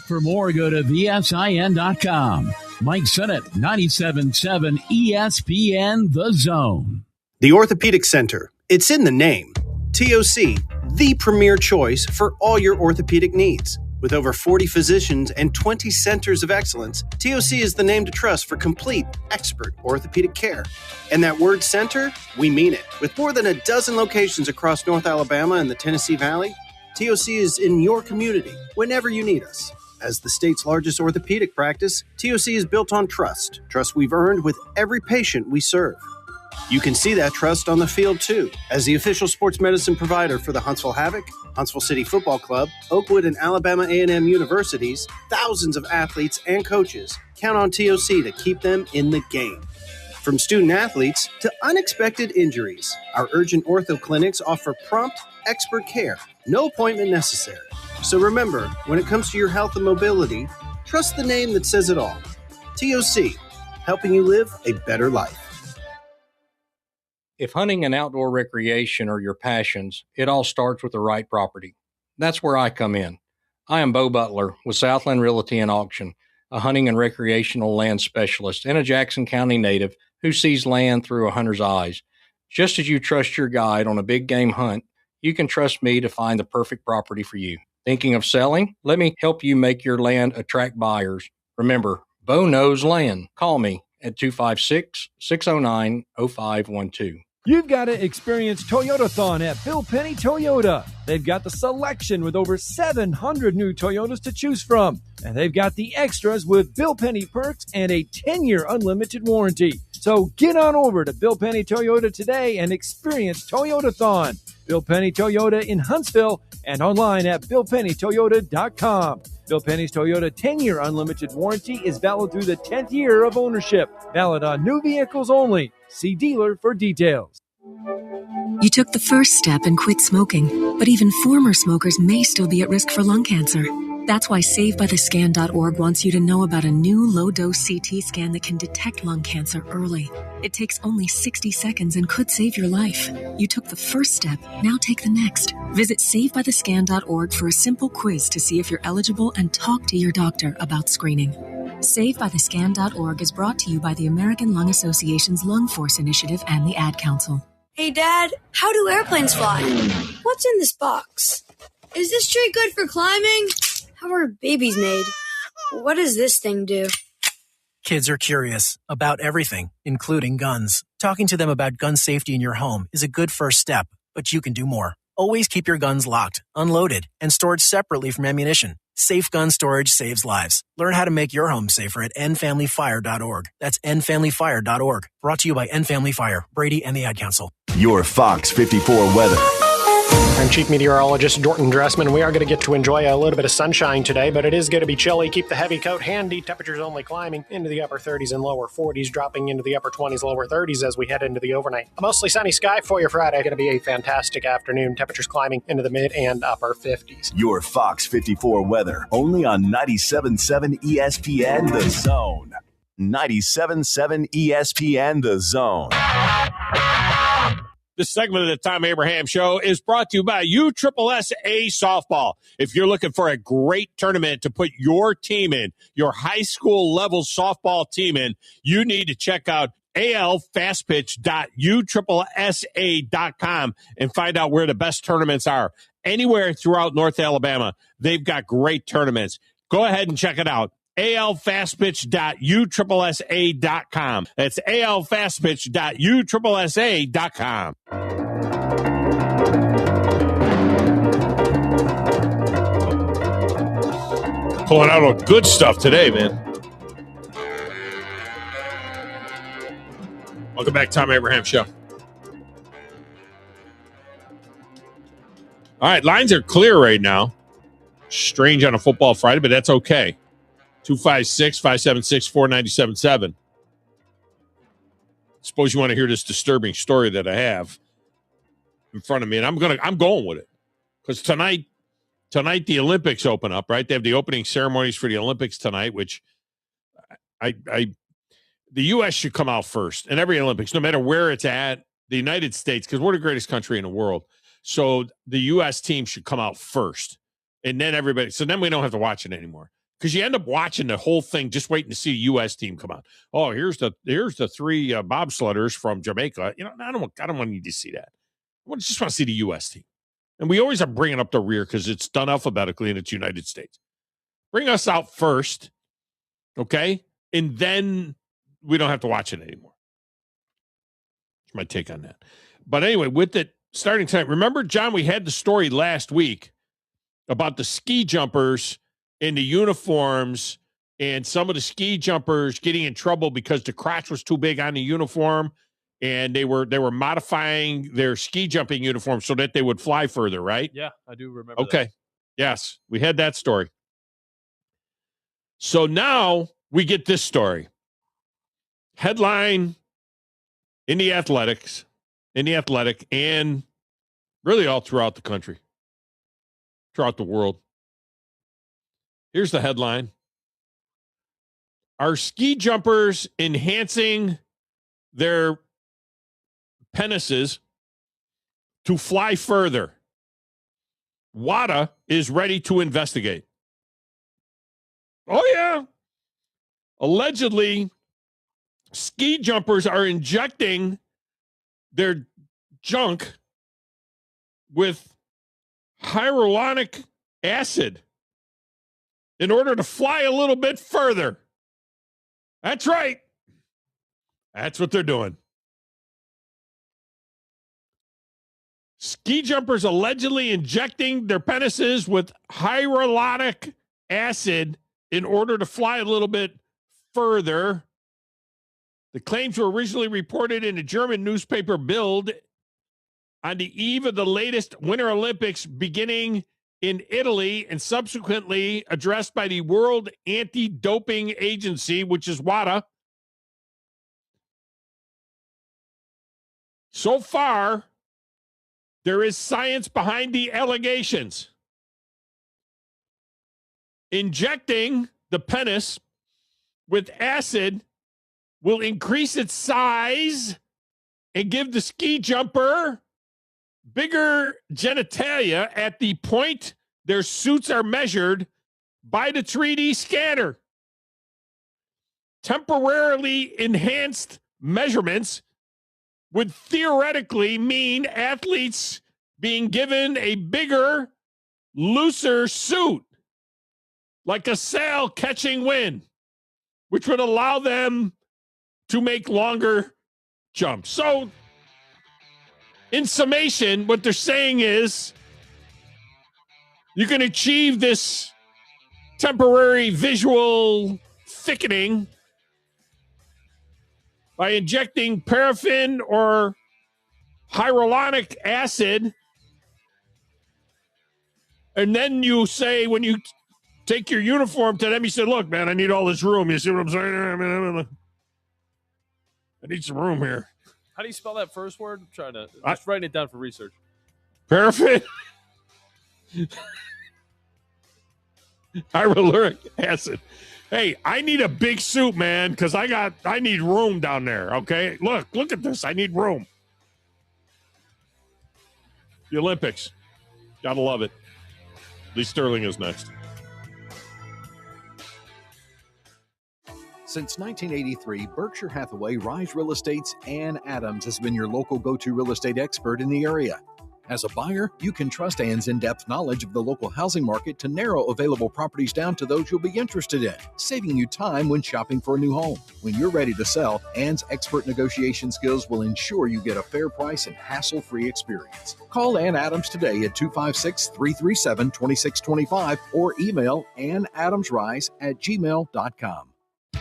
For more, go to VSIN.com. Mike Sennett, 97.7 ESPN The Zone. The Orthopedic Center. It's in the name. TOC, the premier choice for all your orthopedic needs. With over 40 physicians and 20 centers of excellence, TOC is the name to trust for complete, expert orthopedic care. And that word center, we mean it. With more than a dozen locations across North Alabama and the Tennessee Valley, TOC is in your community whenever you need us. As the state's largest orthopedic practice, TOC is built on trust. Trust we've earned with every patient we serve. You can see that trust on the field, too. As the official sports medicine provider for the Huntsville Havoc, Huntsville City Football Club, Oakwood and Alabama A&M universities, thousands of athletes and coaches count on TOC to keep them in the game. From student athletes to unexpected injuries, our urgent ortho clinics offer prompt, expert care. No appointment necessary. So remember, when it comes to your health and mobility, trust the name that says it all. TOC, helping you live a better life. If hunting and outdoor recreation are your passions, it all starts with the right property. That's where I come in. I am Bo Butler with Southland Realty and Auction, a hunting and recreational land specialist and a Jackson County native who sees land through a hunter's eyes. Just as you trust your guide on a big game hunt, you can trust me to find the perfect property for you. Thinking of selling? Let me help you make your land attract buyers. Remember, Bo knows land. Call me at 256-609-0512. You've got to experience Toyotathon at Bill Penny Toyota. They've got the selection with over 700 new Toyotas to choose from. And they've got the extras with Bill Penny perks and a 10-year unlimited warranty. So get on over to Bill Penny Toyota today and experience Toyotathon. Bill Penny Toyota in Huntsville and online at BillPennyToyota.com. Bill Penny's Toyota 10-year unlimited warranty is valid through the 10th year of ownership. Valid on new vehicles only. See dealer for details. You took the first step and quit smoking, but even former smokers may still be at risk for lung cancer. That's why SaveByTheScan.org wants you to know about a new low-dose CT scan that can detect lung cancer early. It takes only 60 seconds and could save your life. You took the first step, now take the next. Visit SaveByTheScan.org for a simple quiz to see if you're eligible and talk to your doctor about screening. SaveByTheScan.org is brought to you by the American Lung Association's Lung Force Initiative and the Ad Council. Hey, Dad, how do airplanes fly? What's in this box? Is this tree good for climbing? How are babies made? What does this thing do? Kids are curious about everything, including guns. Talking to them about gun safety in your home is a good first step, but you can do more. Always keep your guns locked, unloaded, and stored separately from ammunition. Safe gun storage saves lives. Learn how to make your home safer at endfamilyfire.org. That's endfamilyfire.org. Brought to you by End Family Fire, Brady, and the Ad Council. Your Fox 54 weather. I'm Chief Meteorologist Jordan Dressman. We are going to get to enjoy a little bit of sunshine today, but it is going to be chilly. Keep the heavy coat handy. Temperatures only climbing into the upper 30s and lower 40s, dropping into the upper 20s, lower 30s as we head into the overnight. A mostly sunny sky for you Friday. Going to be a fantastic afternoon. Temperatures climbing into the mid and upper 50s. Your Fox 54 weather, only on 97.7 ESPN The Zone. 97.7 ESPN The Zone. This segment of the Thom Abraham Show is brought to you by USSSA Softball. If you're looking for a great tournament to put your team in, your high school level softball team in, you need to check out alfastpitch.uSSSA.com and find out where the best tournaments are. Anywhere throughout North Alabama, they've got great tournaments. Go ahead and check it out. alfastpitch.uSSSA.com. That's alfastpitch.uSSSA.com. Pulling out all good stuff today, man. Welcome back, Thom Abraham Show. All right, lines are clear right now. Strange on a football Friday, but that's okay. 256-576-4977. Suppose you want to hear this disturbing story that I have in front of me, and I'm going with it. Because tonight the Olympics open up, right? They have the opening ceremonies for the Olympics tonight, which the U.S. should come out first in every Olympics, no matter where it's at. The United States, because we're the greatest country in the world, so the U.S. team should come out first, and then everybody. So then we don't have to watch it anymore, because you end up watching the whole thing just waiting to see the U.S. team come out. Oh, here's the three bobsledders from Jamaica. You know, I don't want to need to see that. I just want to see the U.S. team, and we always are bringing up the rear because it's done alphabetically and it's United States. Bring us out first, okay, and then we don't have to watch it anymore. That's my take on that. But anyway, with it starting tonight, remember, John, we had the story last week about the ski jumpers in the uniforms and some of the ski jumpers getting in trouble because the crotch was too big on the uniform, and they were modifying their ski jumping uniform so that they would fly further, right? Yeah, I do remember Okay. that. Yes, we had that story. So now we get this story. Headline in the Athletic, and really all throughout the country, throughout the world. Here's the headline. Are ski jumpers enhancing their penises to fly further? WADA is ready to investigate. Oh, yeah. Allegedly, ski jumpers are injecting their junk with hyaluronic acid in order to fly a little bit further. That's right. That's what they're doing. Ski jumpers allegedly injecting their penises with hyaluronic acid in order to fly a little bit further. The claims were originally reported in a German newspaper Bild on the eve of the latest Winter Olympics beginning in Italy and subsequently addressed by the World Anti-Doping Agency, which is WADA. So far, there is science behind the allegations. Injecting the penis with acid will increase its size and give the ski jumper bigger genitalia at the point their suits are measured by the 3D scanner. Temporarily enhanced measurements would theoretically mean athletes being given a bigger, looser suit, like a sail catching wind, which would allow them to make longer jumps. So, in summation, what they're saying is you can achieve this temporary visual thickening by injecting paraffin or hyaluronic acid. And then you say, when you take your uniform to them, you say, look, man, I need all this room. You see what I'm saying? I need some room here. How do you spell that first word? I'm trying to just writing it down for research. Paraffin. Hyaluronic acid. Hey, I need a big suit, man, because I need room down there. Okay, look at this. I need room. The Olympics, gotta love it. Lee Sterling is next. Since 1983, Berkshire Hathaway Rise Real Estate's Ann Adams has been your local go-to real estate expert in the area. As a buyer, you can trust Ann's in-depth knowledge of the local housing market to narrow available properties down to those you'll be interested in, saving you time when shopping for a new home. When you're ready to sell, Ann's expert negotiation skills will ensure you get a fair price and hassle-free experience. Call Ann Adams today at 256-337-2625 or email annadamsrise@gmail.com.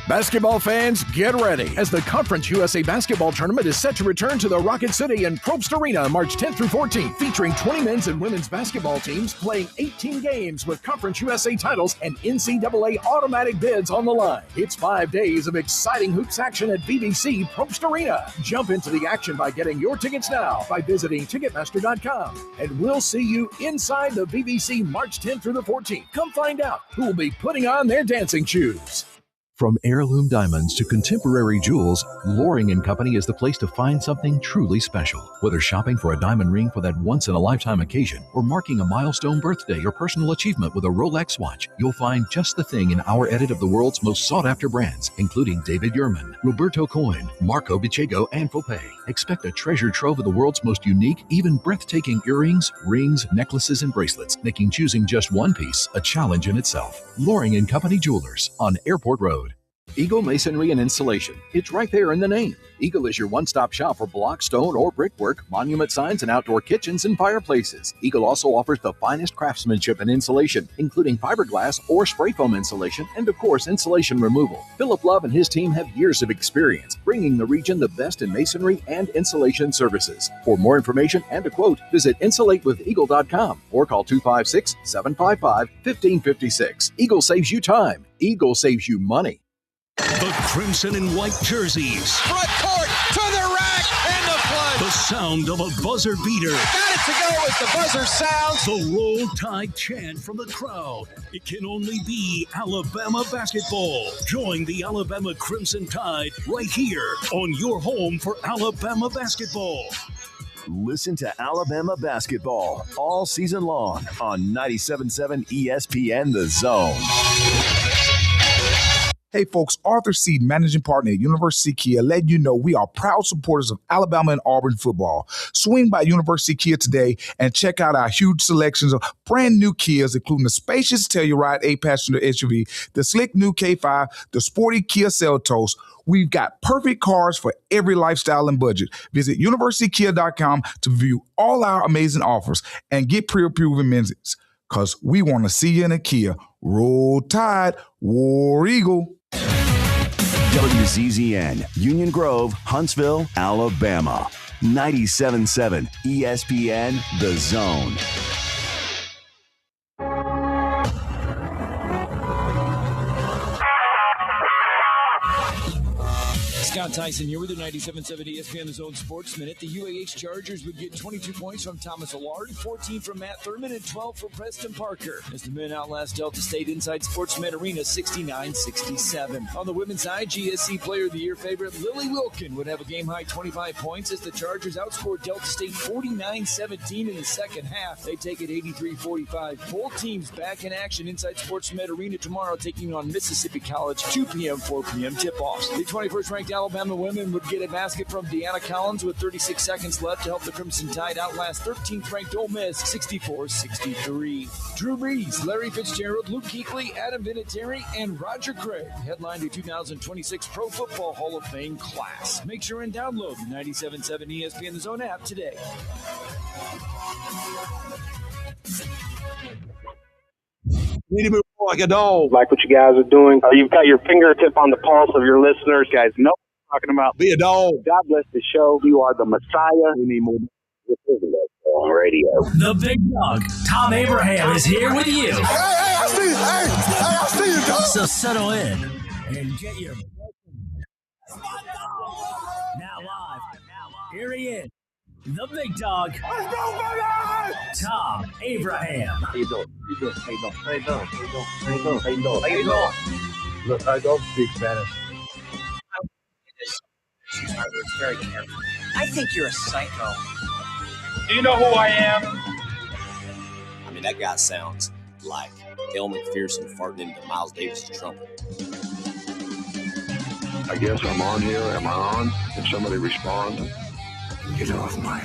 Basketball fans, get ready as the Conference USA Basketball Tournament is set to return to the Rocket City and Probst Arena March 10th through 14th, featuring 20 men's and women's basketball teams playing 18 games with Conference USA titles and NCAA automatic bids on the line. It's 5 days of exciting hoops action at BBC Probst Arena. Jump into the action by getting your tickets now by visiting Ticketmaster.com. And we'll see you inside the BBC March 10th through the 14th. Come find out who will be putting on their dancing shoes. From heirloom diamonds to contemporary jewels, Loring & Company is the place to find something truly special. Whether shopping for a diamond ring for that once-in-a-lifetime occasion or marking a milestone birthday or personal achievement with a Rolex watch, you'll find just the thing in our edit of the world's most sought-after brands, including David Yurman, Roberto Coin, Marco Bicego, and Fopé. Expect a treasure trove of the world's most unique, even breathtaking earrings, rings, necklaces, and bracelets, making choosing just one piece a challenge in itself. Loring & Company Jewelers on Airport Road. Eagle Masonry and Installation. It's right there in the name. Eagle is your one-stop shop for block, stone, or brickwork, monument signs, and outdoor kitchens and fireplaces. Eagle also offers the finest craftsmanship and insulation, including fiberglass or spray foam insulation, and of course, insulation removal. Philip Love and his team have years of experience, bringing the region the best in masonry and insulation services. For more information and a quote, visit insulatewitheagle.com or call 256-755-1556. Eagle saves you time. Eagle saves you money. The crimson and white jerseys. Front court to the rack and the play. The sound of a buzzer beater. Got it to go as the buzzer sounds. The Roll Tide chant from the crowd. It can only be Alabama basketball. Join the Alabama Crimson Tide right here on your home for Alabama basketball. Listen to Alabama basketball all season long on 97.7 ESPN The Zone. Hey folks, Arthur Seed, managing partner at University Kia, letting you know we are proud supporters of Alabama and Auburn football. Swing by University Kia today and check out our huge selections of brand new Kias, including the spacious Telluride 8-passenger SUV, the slick new K5, the sporty Kia Seltos. We've got perfect cars for every lifestyle and budget. Visit universitykia.com to view all our amazing offers and get pre-approved amenities, because we want to see you in a Kia. Roll Tide, War Eagle. WZZN, Union Grove, Huntsville, Alabama. 97.7 ESPN The Zone. Scott Tyson here with the 97.7 ESPN The Zone Sports Minute. The UAH Chargers would get 22 points from Thomas Allard, 14 from Matt Thurman, and 12 from Preston Parker, as the men outlast Delta State inside Sportsmed Arena 69-67. On the women's side, GSC Player of the Year favorite Lily Wilkin would have a game-high 25 points as the Chargers outscored Delta State 49-17 in the second half. They take it 83-45. Both teams back in action inside Sportsmed Arena tomorrow, taking on Mississippi College, 2 p.m., 4 p.m. tip-offs. The 21st ranked Alabama women would get a basket from Deanna Collins with 36 seconds left to help the Crimson Tide outlast 13th-ranked Ole Miss 64-63. Drew Brees, Larry Fitzgerald, Luke Kuechly, Adam Vinatieri, and Roger Craig headlined the 2026 Pro Football Hall of Fame class. Make sure and download the 97.7 ESPN The Zone app today. Need to move like a dog. Like what you guys are doing. You've got your fingertip on the pulse of your listeners. Guys, know what I'm talking about. Be a dog. God bless the show. You are the Messiah. We need more on radio. The big dog, Thom Abraham, is here with you. Hey, I see you. Hey, I see you, dog. So settle in and get your... Now live. Here he is. The big dog. Let's go, baby! Thom Abraham. How you doing? How you doing? Look, I don't speak Spanish. Very careful. I think you're a psycho. Do you know who I am? I mean, that guy sounds like El McPherson farting into Miles Davis' trumpet. I guess I'm on here. Am I on? Can somebody respond? Get off my...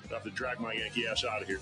I have to drag my Yankee ass out of here.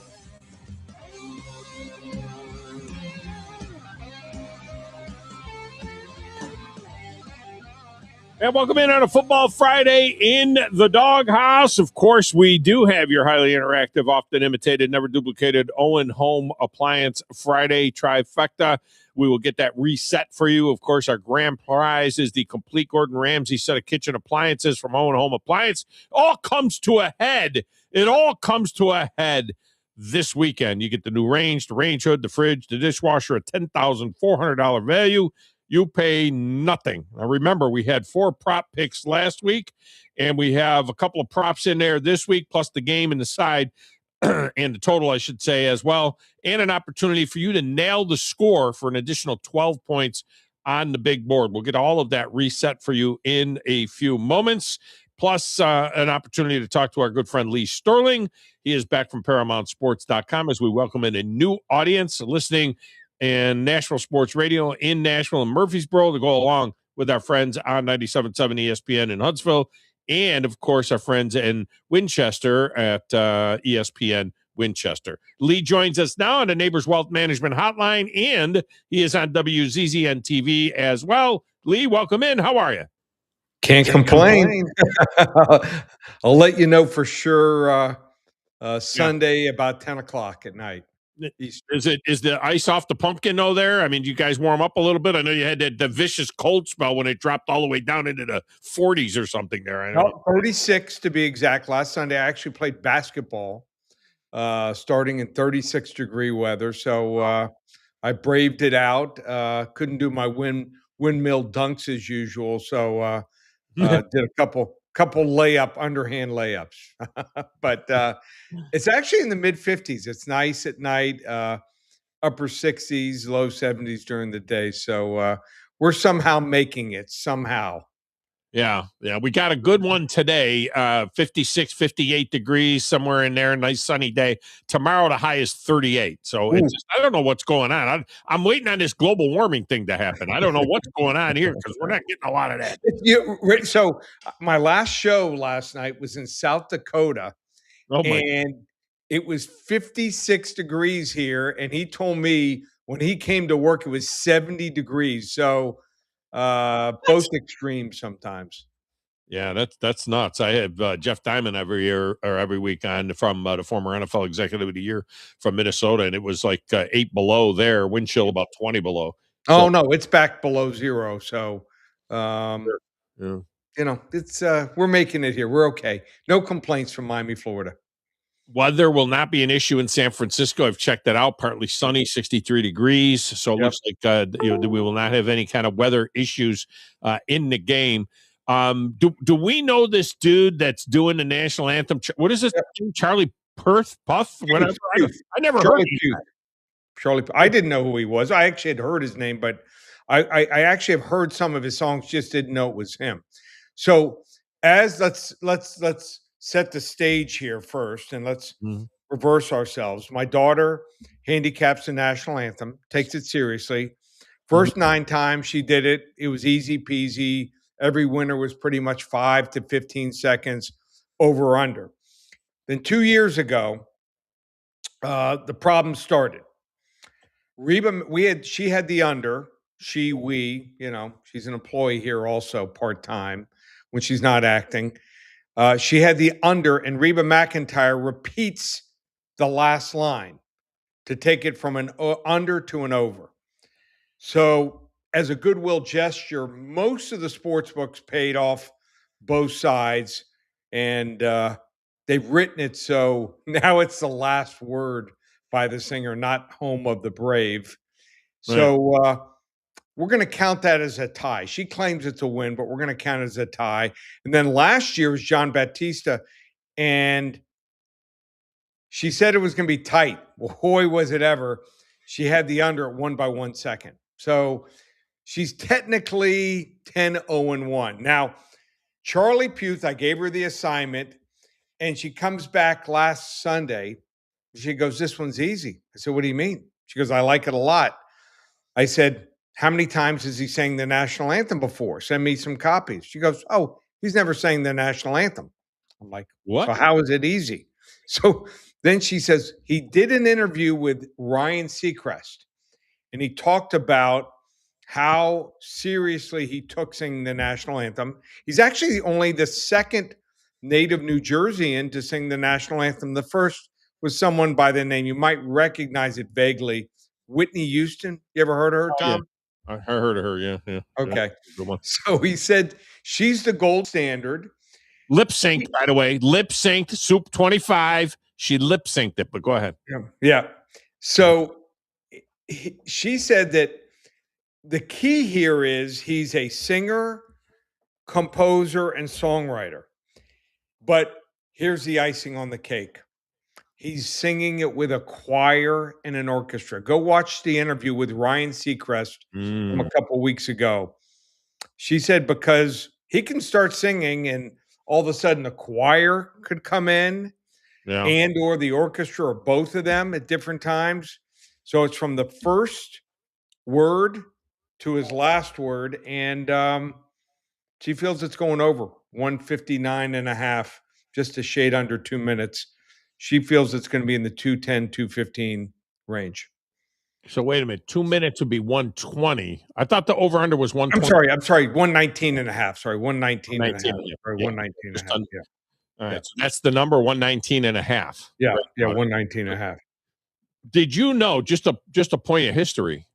And welcome in on a Football Friday in the Doghouse. Of course, we do have your highly interactive, often imitated, never duplicated Owen Home Appliance Friday trifecta. We will get that reset for you. Of course, our grand prize is the complete Gordon Ramsay set of kitchen appliances from Owen Home Appliance. All comes to a head. It all comes to a head this weekend. You get the new range, the range hood, the fridge, the dishwasher, a $10,400 value. You pay nothing. Now, remember, we had 4 prop picks last week, and we have a couple of props in there this week, plus the game and the side, and the total, I should say, as well, and an opportunity for you to nail the score for an additional 12 points on the big board. We'll get all of that reset for you in a few moments, plus an opportunity to talk to our good friend Lee Sterling. He is back from ParamountSports.com as we welcome in a new audience listening and Nashville Sports Radio in Nashville and Murfreesboro to go along with our friends on 97.7 ESPN in Huntsville, and, of course, our friends in Winchester at ESPN Winchester. Lee joins us now on the Neighbors Wealth Management Hotline, and he is on WZZN TV as well. Lee, welcome in. How are you? Can't complain. I'll let you know for sure Sunday about 10 o'clock at night. Is the ice off the pumpkin though there? I mean, you guys warm up a little bit? I know you had the vicious cold spell when it dropped all the way down into the 40s or something there. I know. 36 to be exact. Last Sunday I actually played basketball starting in 36-degree weather. So I braved it out. Couldn't do my windmill dunks as usual. So did a couple underhand layups. But it's actually in the mid 50s. It's nice at night, upper 60s, low 70s during the day. So we're somehow making it somehow. Yeah. We got a good one today, 56, 58 degrees, somewhere in there. Nice sunny day. Tomorrow, the high is 38. So it's just, I don't know what's going on. I'm waiting on this global warming thing to happen. I don't know what's going on here because we're not getting a lot of that. So my last show last night was in South Dakota, and it was 56 degrees here. And he told me when he came to work, it was 70 degrees. So both extremes sometimes. Yeah, that's nuts. I have Jeff Diamond every year or every week on from the former NFL Executive of the Year from Minnesota, and it was like 8 below there, wind chill about 20 below. So, no, it's back below 0. So, you know, it's we're making it here. We're okay. No complaints from Miami, Florida. Weather will not be an issue in San Francisco. I've checked that out. Partly sunny, 63 degrees. So it looks like we will not have any kind of weather issues in the game. Do we know this dude that's doing the national anthem? What is this? Charlie Puth? Whatever. I never heard of him. Charlie. I didn't know who he was. I actually had heard his name, but I actually have heard some of his songs. Just didn't know it was him. So let's set the stage here first, and let's reverse ourselves. My daughter handicaps the national anthem, takes it seriously. First 9 times she did it, it was easy peasy. Every winner was pretty much 5 to 15 seconds over or under. Then 2 years ago, the problem started. Reba, she had the under. She's an employee here also part-time when she's not acting. She had the under, and Reba McEntire repeats the last line to take it from an under to an over. So as a goodwill gesture, most of the sports books paid off both sides, and they've written it so now it's the last word by the singer, not Home of the Brave. Right. So we're going to count that as a tie. She claims it's a win, but we're going to count it as a tie. And then last year was John Batista, and she said it was going to be tight. Boy, was it ever. She had the under at 1 by 1 second. So she's technically 10-0-1. Now, Charlie Puth, I gave her the assignment, and she comes back last Sunday. She goes, "This one's easy." I said, "What do you mean?" She goes, "I like it a lot." I said, "How many times has he sang the national anthem before? Send me some copies." She goes, "Oh, he's never sang the national anthem." I'm like, "What? So how is it easy?" So then she says, he did an interview with Ryan Seacrest, and he talked about how seriously he took singing the national anthem. He's actually only the second native New Jerseyan to sing the national anthem. The first was someone by the name, you might recognize it vaguely, Whitney Houston. You ever heard of her, Tom? Yeah. I heard of her. Yeah. Okay. Yeah. So he said she's the gold standard. Lip synced, by the way. Lip synced. Soup 25. She lip synced it, but go ahead. Yeah. So she said that the key here is he's a singer, composer, and songwriter. But here's the icing on the cake. He's singing it with a choir and an orchestra. Go watch the interview with Ryan Seacrest from a couple weeks ago. She said because he can start singing and all of a sudden the choir could come in and or the orchestra or both of them at different times. So it's from the first word to his last word. And she feels it's going over 159 and a half, just a shade under 2 minutes. She feels it's going to be in the 210, 215 range. So wait a minute. 2 minutes would be 120. I thought the over-under was 120. I'm sorry. 119 and a half. Sorry, 119 and a half. Sorry, 119 and a half. All right. So that's the number, 119 and a half. Yeah. Yeah, 119 and a half. Did you know, just a point of history?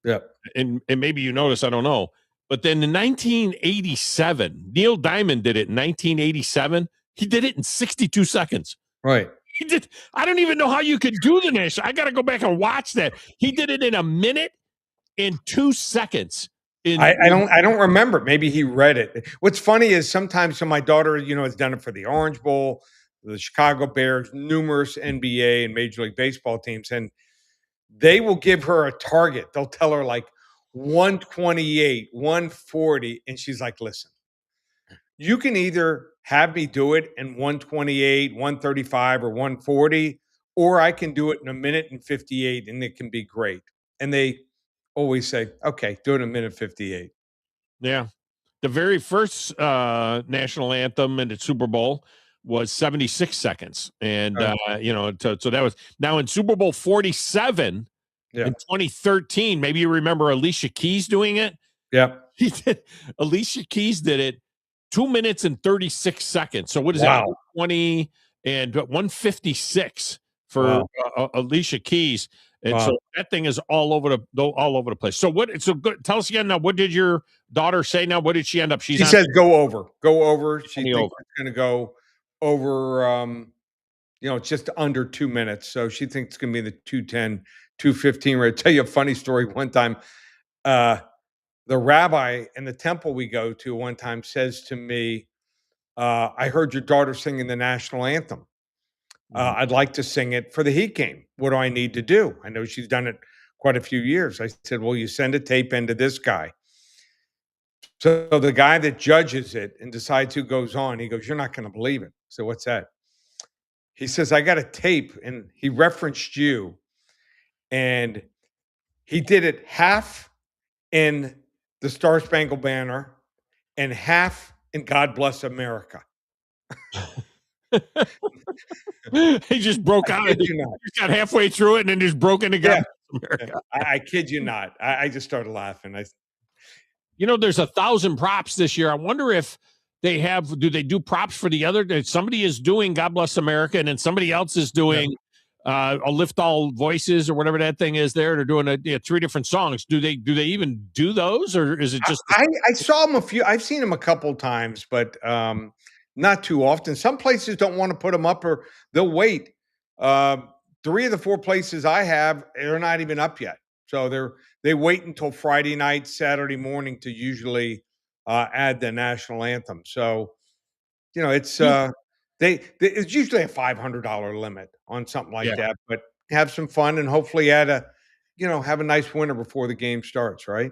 Yeah. And maybe you noticed, I don't know. But then in 1987, Neil Diamond did it in 1987. He did it in 62 seconds. Right. He did. I don't even know how you could do the national. I got to go back and watch that. He did it in 1 minute and 2 seconds. I don't remember. Maybe he read it. What's funny is sometimes, so my daughter, has done it for the Orange Bowl, the Chicago Bears, numerous NBA and Major League Baseball teams, and they will give her a target. They'll tell her like 128, 140, and she's like, listen, you can either have me do it in 128, 135, or 140, or I can do it in 1 minute and 58, and it can be great. And they always say, okay, do it in 1 minute 58. Yeah. The very first national anthem in the Super Bowl was 76 seconds. And, so that was now in Super Bowl 47 in 2013. Maybe you remember Alicia Keys doing it. Yeah. Alicia Keys did it 2 minutes and 36 seconds. So what is that? 20 and 156 for Alicia Keys. And so that thing is all over the place. So good. Tell us again now. What did your daughter say? Now, what did she end up? She says go over. She thinks it's going to go over. It's just under 2 minutes. So she thinks it's going to be the 210, 215. I'll tell you a funny story. One time, the rabbi in the temple we go to one time says to me, I heard your daughter singing the national anthem. I'd like to sing it for the Heat game. What do I need to do? I know she's done it quite a few years. I said, well, you send a tape into this guy. So the guy that judges it and decides who goes on, he goes, you're not going to believe it. So what's that? He says, I got a tape, and he referenced you. And he did it half in the Star Spangled Banner and half in God Bless America. He just broke out. He got halfway through it and then just broke into God Bless America. I kid you not. I just started laughing. There's 1,000 props this year. I wonder if do they do props for the other? Somebody is doing God Bless America, and then somebody else is doing a Lift All Voices or whatever that thing is there. They're doing 3 different songs. Do they even do those, or is it just? I saw them I've seen them a couple times, but not too often. Some places don't want to put them up, or they'll wait. 3 of the 4 places I have, they're not even up yet. So they wait until Friday night, Saturday morning to usually add the national anthem. So, it's it's usually a $500 limit on something like that. But have some fun and hopefully have a nice winner before the game starts, right?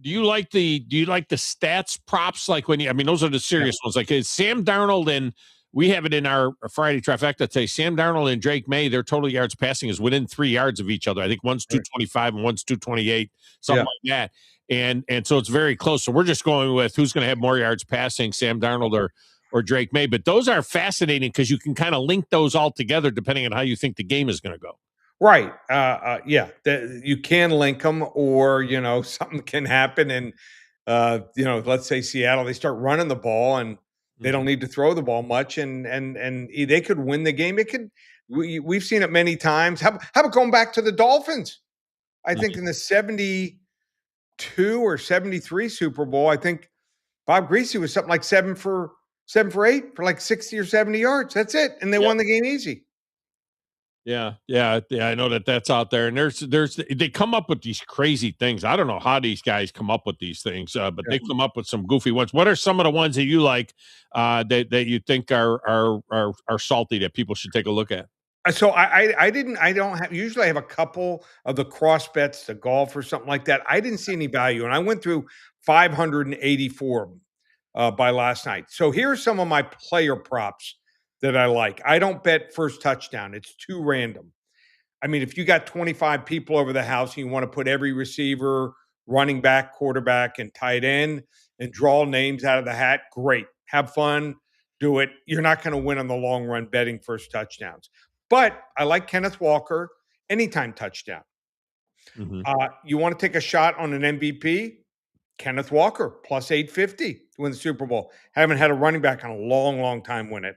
Do you like the stats props? Like those are the serious ones. Like Sam Darnold, and we have it in our Friday trifecta today. Sam Darnold and Drake May, their total yards passing is within 3 yards of each other. I think one's 225 and one's 228, something like that. And so it's very close. So we're just going with who's going to have more yards passing, Sam Darnold or Drake May. But those are fascinating because you can kind of link those all together depending on how you think the game is going to go. Right. Yeah. You can link them, or something can happen, and let's say Seattle, they start running the ball, and they don't need to throw the ball much, and they could win the game. It could. We've seen it many times. How about going back to the Dolphins? I think in the 72 or 73 Super Bowl, I think Bob Greasy was something like 7 for 8 for like 60 or 70 yards. That's it, and they won the game easy. Yeah. I know that's out there, and they come up with these crazy things. I don't know how these guys come up with these things, but they come up with some goofy ones. What are some of the ones that you like that you think are salty that people should take a look at? So I don't have, usually I have a couple of the cross bets to golf or something like that. I didn't see any value, and I went through 584 by last night. So here's some of my player props that I like. I don't bet first touchdown. It's too random. I mean, if you got 25 people over the house and you want to put every receiver, running back, quarterback, and tight end and draw names out of the hat, great. Have fun. Do it. You're not going to win on the long run betting first touchdowns. But I like Kenneth Walker, anytime touchdown. You want to take a shot on an MVP? Kenneth Walker, plus 850 to win the Super Bowl. Haven't had a running back in a long, long time win it.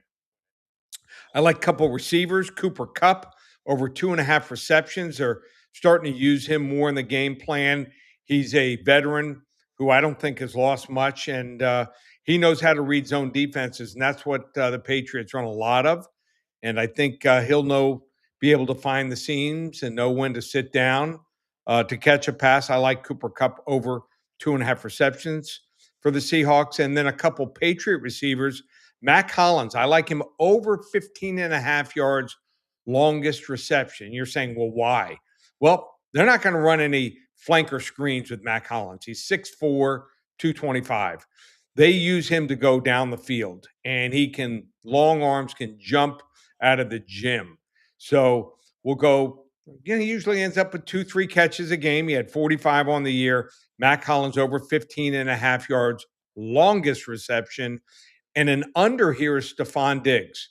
I like a couple receivers. Cooper Kupp, over 2.5 receptions. They're starting to use him more in the game plan. He's a veteran who I don't think has lost much, and he knows how to read zone defenses, and that's what the Patriots run a lot of. And I think he'll be able to find the seams and know when to sit down to catch a pass. I like Cooper Kupp over 2.5 receptions for the Seahawks. And then a couple Patriot receivers. Mac Hollins, I like him over 15.5 yards longest reception. You're saying, well, why? Well, they're not going to run any flanker screens with Mac Hollins. He's 6'4", 225. They use him to go down the field, and he can, long arms, can jump out of the gym. So we'll go, he usually ends up with 2-3 catches a game. He had 45 on the year. Mac Hollins over 15.5 yards, longest reception. And an under here is Stephon Diggs.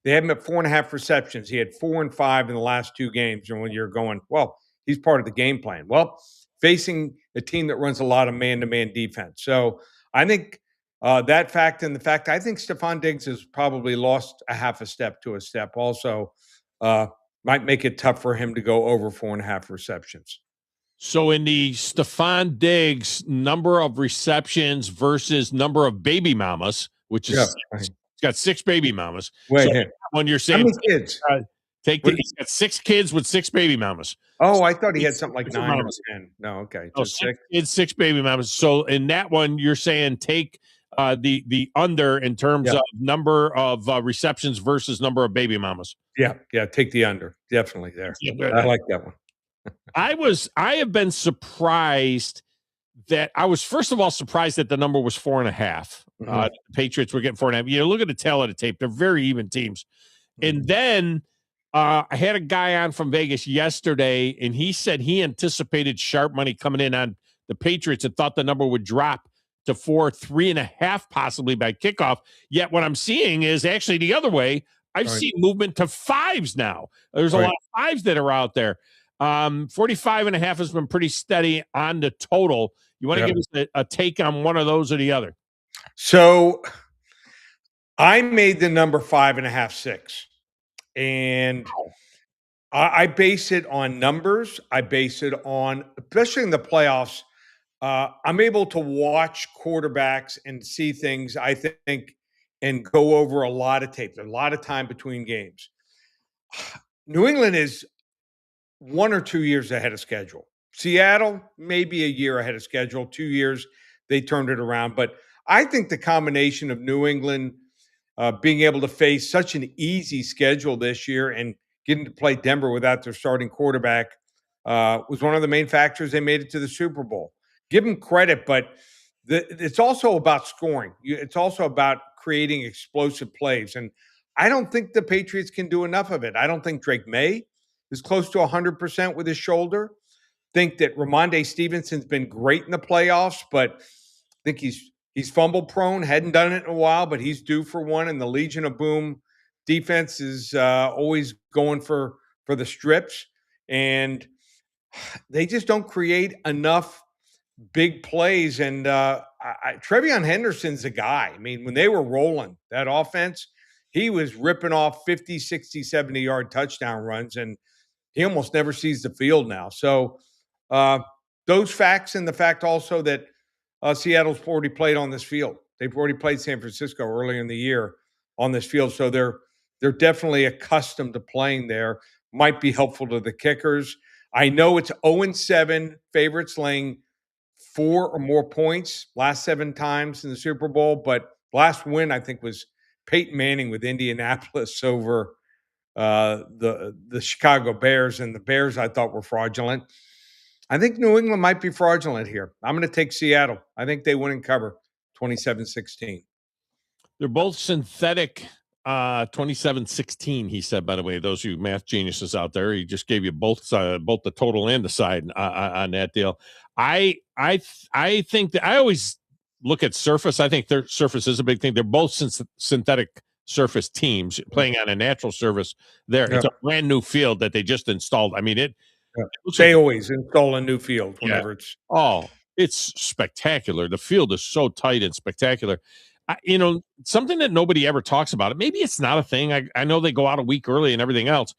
They have him at 4.5 receptions. He had 4 and 5 in the last 2 games. And when you're going, well, he's part of the game plan. Well, facing a team that runs a lot of man-to-man defense. So I think that fact, and the fact I think Stephon Diggs has probably lost a half a step to a step also might make it tough for him to go over 4.5 receptions. So in the Stephon Diggs number of receptions versus number of baby mamas, which is he's got 6 baby mamas. Wait, so when you're saying how many kids? He's got 6 kids with 6 baby mamas. Oh, I thought he had something like 9 or 10. No, okay. Just 6 kids, 6 baby mamas. So in that one, you're saying take the under in terms of number of receptions versus number of baby mamas. Yeah, take the under. Definitely there. I like that one. I have been surprised that I was, first of all, surprised that the number was 4.5. The Patriots were getting 4.5. You know, look at the tail of the tape. They're very even teams. And then I had a guy on from Vegas yesterday, and he said he anticipated sharp money coming in on the Patriots and thought the number would drop to 3.5 possibly by kickoff. Yet what I'm seeing is actually the other way. I've seen movement to 5s now. There's a lot of 5s that are out there. 45.5 has been pretty steady on the total. You want to give us a take on one of those or the other? So I made the number 5.5, 6. And I base it on numbers. I base it on, especially in the playoffs, I'm able to watch quarterbacks and see things, I think, and go over a lot of tape. There's a lot of time between games. New England is 1 or 2 years ahead of schedule. Seattle, maybe a year ahead of schedule. 2 years, they turned it around. But I think the combination of New England being able to face such an easy schedule this year and getting to play Denver without their starting quarterback was one of the main factors they made it to the Super Bowl. Give them credit, but it's also about scoring. It's also about creating explosive plays. And I don't think the Patriots can do enough of it. I don't think Drake May is close to 100% with his shoulder. Think that Ramondre Stevenson's been great in the playoffs, but I think he's fumble prone, hadn't done it in a while, but he's due for one. And the Legion of Boom defense is always going for the strips. and they just don't create enough big plays. And Trevion Henderson's the guy. I mean, when they were rolling that offense, he was ripping off 50, 60, 70-yard touchdown runs, and he almost never sees the field now. So those facts, and the fact also that Seattle's already played on this field. They've already played San Francisco earlier in the year on this field. So they're definitely accustomed to playing there. Might be helpful to the kickers. I know it's 0-7 favorites laying 4 or more points last 7 times in the Super Bowl, but last win I think was Peyton Manning with Indianapolis over the Chicago Bears, and the Bears I thought were fraudulent. I think New England might be fraudulent here. I'm going to take Seattle. I think they win and cover 27-16. They're both synthetic. 27-16, he said, by the way, those of you math geniuses out there, he just gave you both the total and the side on that deal. I think that I always look at surface. I think their surface is a big thing. They're both synthetic surface teams playing on a natural surface there. It's a brand new field that they just installed. I mean, they always install a new field whenever it's spectacular. The field is so tight and spectacular. Something that nobody ever talks about it. Maybe it's not a thing. I know they go out a week early and everything else,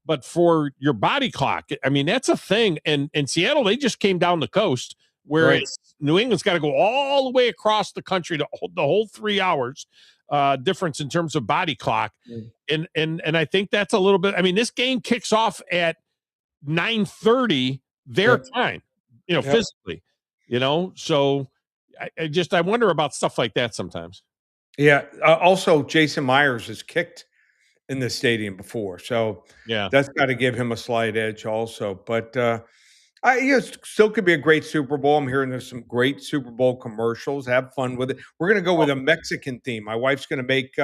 but for your body clock, I mean, that's a thing. And in Seattle, they just came down the coast, whereas New England's got to go all the way across the country to the whole 3 hours difference in terms of body clock. And I think that's a little bit. I mean, this game kicks off at 9:30 their time, physically, so. I wonder about stuff like that sometimes. Yeah. Also, Jason Myers has kicked in this stadium before, so that's got to give him a slight edge also. But still could be a great Super Bowl. I'm hearing there's some great Super Bowl commercials. Have fun with it. We're going to go with a Mexican theme. My wife's going to make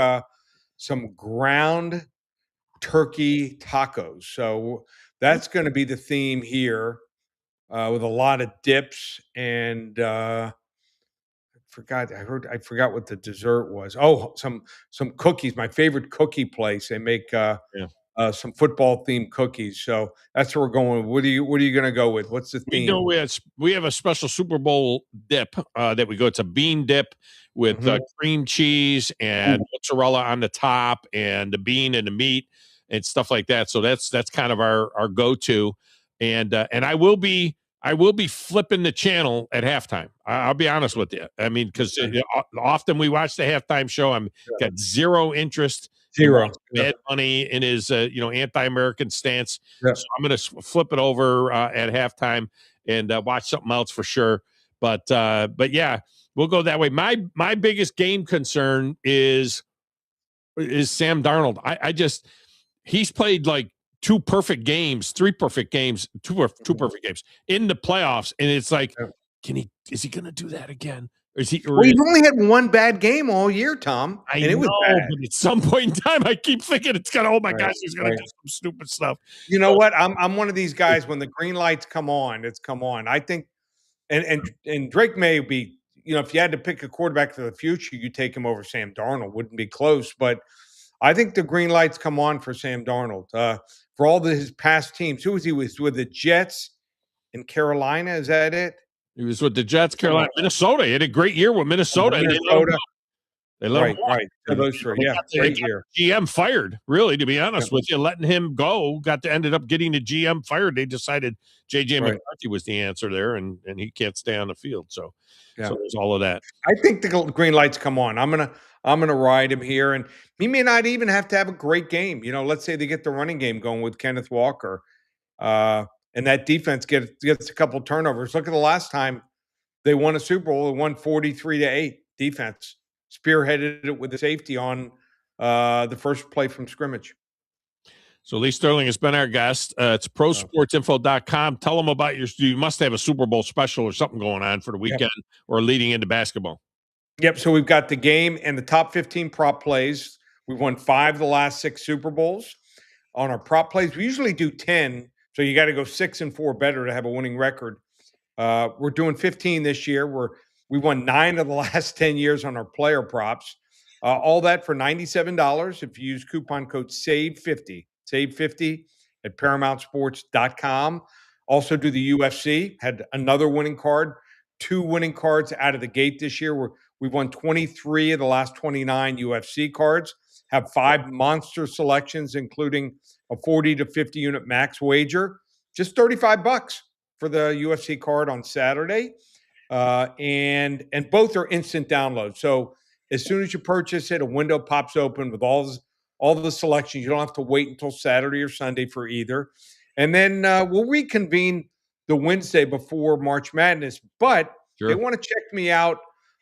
some ground turkey tacos, so that's going to be the theme here with a lot of dips and. I forgot what the dessert was. Oh, some cookies. My favorite cookie place. They make some football themed cookies. So that's where we're going. What are you going to go with? What's the theme? We have a special Super Bowl dip that we go. It's a bean dip with cream cheese and mozzarella on the top, and the bean and the meat and stuff like that. So that's kind of our go-to. And I will be flipping the channel at halftime. I'll be honest with you. I mean, because often we watch the halftime show. I'm got zero interest. Bad money in his anti-American stance. So I'm going to flip it over at halftime and watch something else for sure. But yeah, we'll go that way. My biggest game concern is Sam Darnold. He's played like three perfect games in the playoffs, and it's like, is he going to do that again? Or is he? He's only had one bad game all year, Tom. It was bad. But at some point in time, I keep thinking it's gonna. Oh my gosh, he's gonna do some stupid stuff. You know what? I'm one of these guys. When the green lights come on, it's come on. I think, and Drake may be. If you had to pick a quarterback for the future, you take him over Sam Darnold. Wouldn't be close, but I think the green lights come on for Sam Darnold. For all his past teams, who was he with the Jets in Carolina? Is that it? He was with the Jets, Carolina, Minnesota. He had a great year with Minnesota. They let him right. So those three, great year. GM fired, really, to be honest with you. Letting him go, ended up getting the GM fired. They decided J.J. McCarthy was the answer there, and he can't stay on the field. So there's all of that. I think the green lights come on. I'm gonna ride him here, and he may not even have to have a great game. Let's say they get the running game going with Kenneth Walker, and that defense gets a couple turnovers. Look at the last time they won a Super Bowl. They won 43-8. Defense spearheaded it with the safety on the first play from scrimmage. So Lee Sterling has been our guest. It's prosportsinfo.com. Tell them about you must have a Super Bowl special or something going on for the weekend or leading into basketball. Yep. So we've got the game and the top 15 prop plays. We've won 5 of the last 6 Super Bowls. On our prop plays, we usually do 10. So you got to go 6 and 4 better to have a winning record. We're doing 15 this year. We won 9 of the last 10 years on our player props. All that for $97 if you use coupon code SAVE50. SAVE50. at ParamountSports.com. Also do the UFC, had another winning card, 2 winning cards out of the gate this year. We've won 23 of the last 29 UFC cards, have 5 monster selections, including a 40 to 50 unit max wager, just $35 for the UFC card on Saturday. And both are instant downloads. So as soon as you purchase it, a window pops open with all the selections. You don't have to wait until Saturday or Sunday for either. And then we'll reconvene the Wednesday before March Madness. But they want to check me out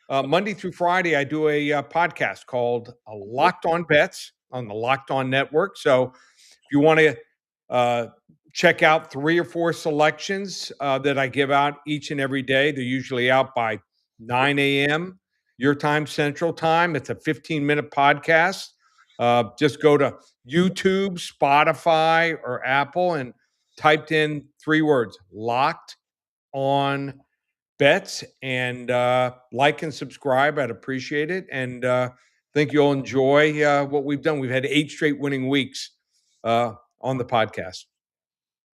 Monday through Friday. I do a podcast called Locked On Bets on the Locked On Network. So if you want to check out 3 or 4 selections that I give out each and every day, they're usually out by 9 a.m. your time, Central Time. It's a 15-minute podcast. Just go to YouTube, Spotify, or Apple and typed in 3 words, Locked On Bets, and like and subscribe. I'd appreciate it. And think you'll enjoy what we've done. We've had 8 straight winning weeks on the podcast.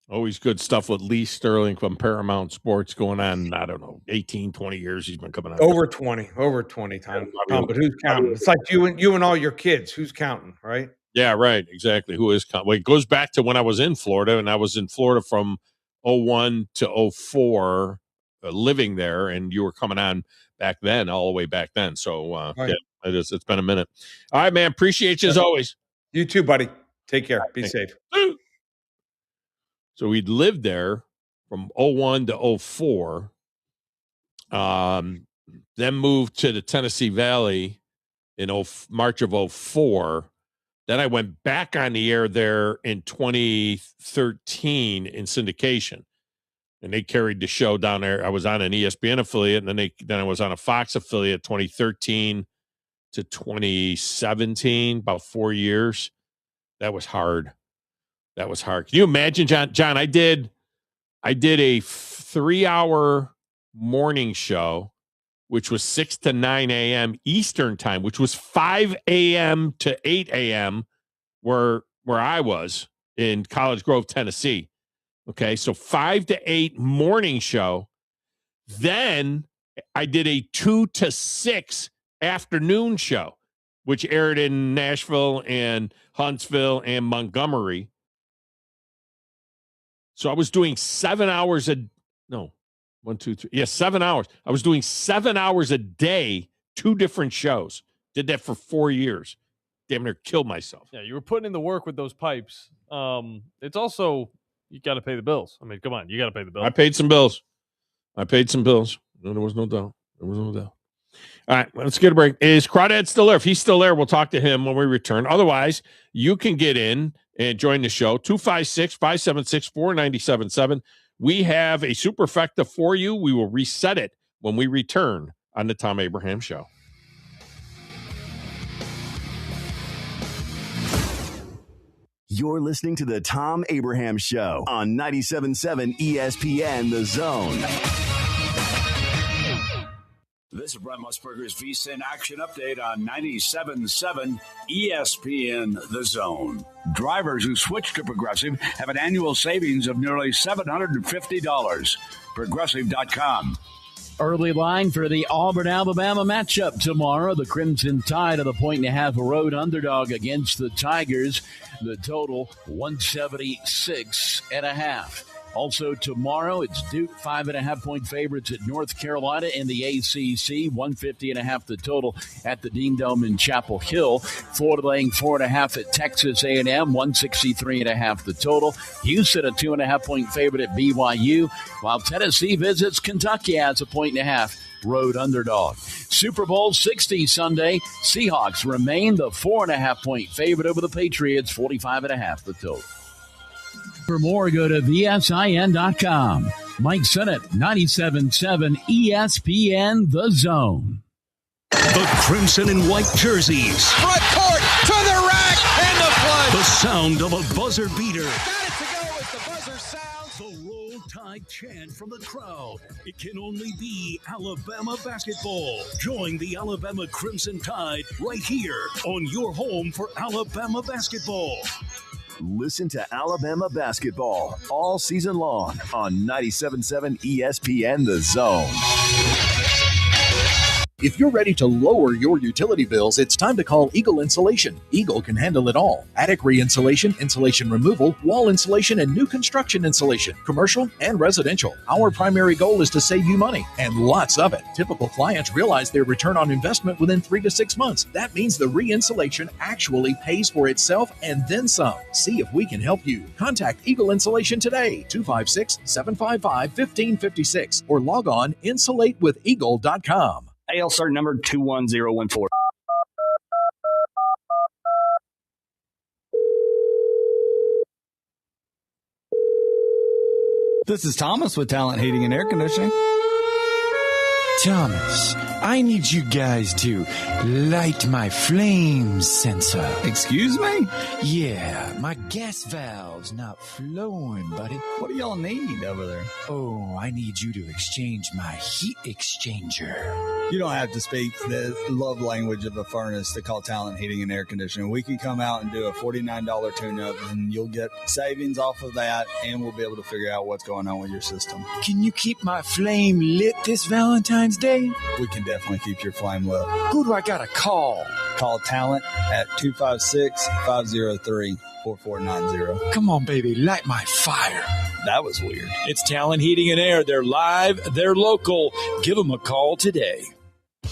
Always good stuff with Lee Sterling from Paramount Sports going on, I don't know, 18, 20 years he's been coming on. Over 20 times. But who's counting? It's like you and all your kids. Who's counting, right? Yeah, right. Exactly. Who is counting? Well, it goes back to when I was in Florida, and I was in Florida from 01 to 04, living there, and you were coming on back then, all the way back then. So, right. Yeah, it's been a minute. All right, man. Appreciate you as always. You too, buddy. Take care. Be safe. So we'd lived there from 01 to 04, then moved to the Tennessee Valley in March of 04. Then I went back on the air there in 2013 in syndication, and they carried the show down there. I was on an ESPN affiliate, and then I was on a Fox affiliate 2013 to 2017, about 4 years. That was hard. Can you imagine, John? I did a 3-hour morning show, which was 6 to 9 a.m. Eastern time, which was 5 a.m. to 8 a.m. where I was in College Grove, Tennessee. Okay, so 5 to 8 morning show. Then I did a 2 to 6 afternoon show, which aired in Nashville and Huntsville and Montgomery. So I was doing 7 hours 7 hours. I was doing 7 hours a day, 2 different shows. Did that for 4 years. Damn near killed myself. Yeah, you were putting in the work with those pipes. It's also, you got to pay the bills. I mean, come on, you got to pay the bills. I paid some bills. No, there was no doubt. All right, let's get a break. Is Crawdad still there? If he's still there, we'll talk to him when we return. Otherwise, you can get in and join the show, 256-576-4977. We have a superfecta for you. We will reset it when we return on the Thom Abraham Show. You're listening to the Thom Abraham Show on 97.7 ESPN The Zone. This is Brent Musburger's VSiN Action Update on 97.7 ESPN The Zone. Drivers who switch to Progressive have an annual savings of nearly $750. Progressive.com. Early line for the Auburn-Alabama matchup tomorrow. The Crimson Tide of the 1.5 road underdog against the Tigers. The total 176.5. Also tomorrow, it's Duke 5.5-point favorites at North Carolina in the ACC. 150.5 the total at the Dean Dome in Chapel Hill. Florida laying 4.5 at Texas A&M. 163.5 the total. Houston a 2.5-point favorite at BYU, while Tennessee visits Kentucky as a 1.5 road underdog. Super Bowl 60 Sunday. Seahawks remain the 4.5-point favorite over the Patriots. 45.5 the total. For more, go to VSIN.com. Mike Sennett, 97.7 ESPN The Zone. The crimson and white jerseys. Front court to the rack and the play. The sound of a buzzer beater. Got it to go as the buzzer sounds. The Roll Tide chant from the crowd. It can only be Alabama basketball. Join the Alabama Crimson Tide right here on your home for Alabama basketball. Listen to Alabama basketball all season long on 97.7 ESPN The Zone. If you're ready to lower your utility bills, it's time to call Eagle Insulation. Eagle can handle it all. Attic re-insulation, insulation removal, wall insulation, and new construction insulation, commercial and residential. Our primary goal is to save you money, and lots of it. Typical clients realize their return on investment within 3 to 6 months. That means the re-insulation actually pays for itself and then some. See if we can help you. Contact Eagle Insulation today, 256-755-1556, or log on insulatewitheagle.com. AL cert number 21014. This is Thomas with Talent Heating and Air Conditioning. Thomas, I need you guys to light my flame sensor. Excuse me? Yeah, my gas valve's not flowing, buddy. What do y'all need over there? Oh, I need you to exchange my heat exchanger. You don't have to speak the love language of a furnace to call Talent Heating and Air Conditioning. We can come out and do a $49 tune-up, and you'll get savings off of that, and we'll be able to figure out what's going on with your system. Can you keep my flame lit this Valentine's Day? We can definitely keep your flame lit. Who do I gotta call? Call Talent at 256-503-4490. Come on, baby, light my fire. That was weird. It's Talent Heating and Air. They're live, they're local. Give them a call today.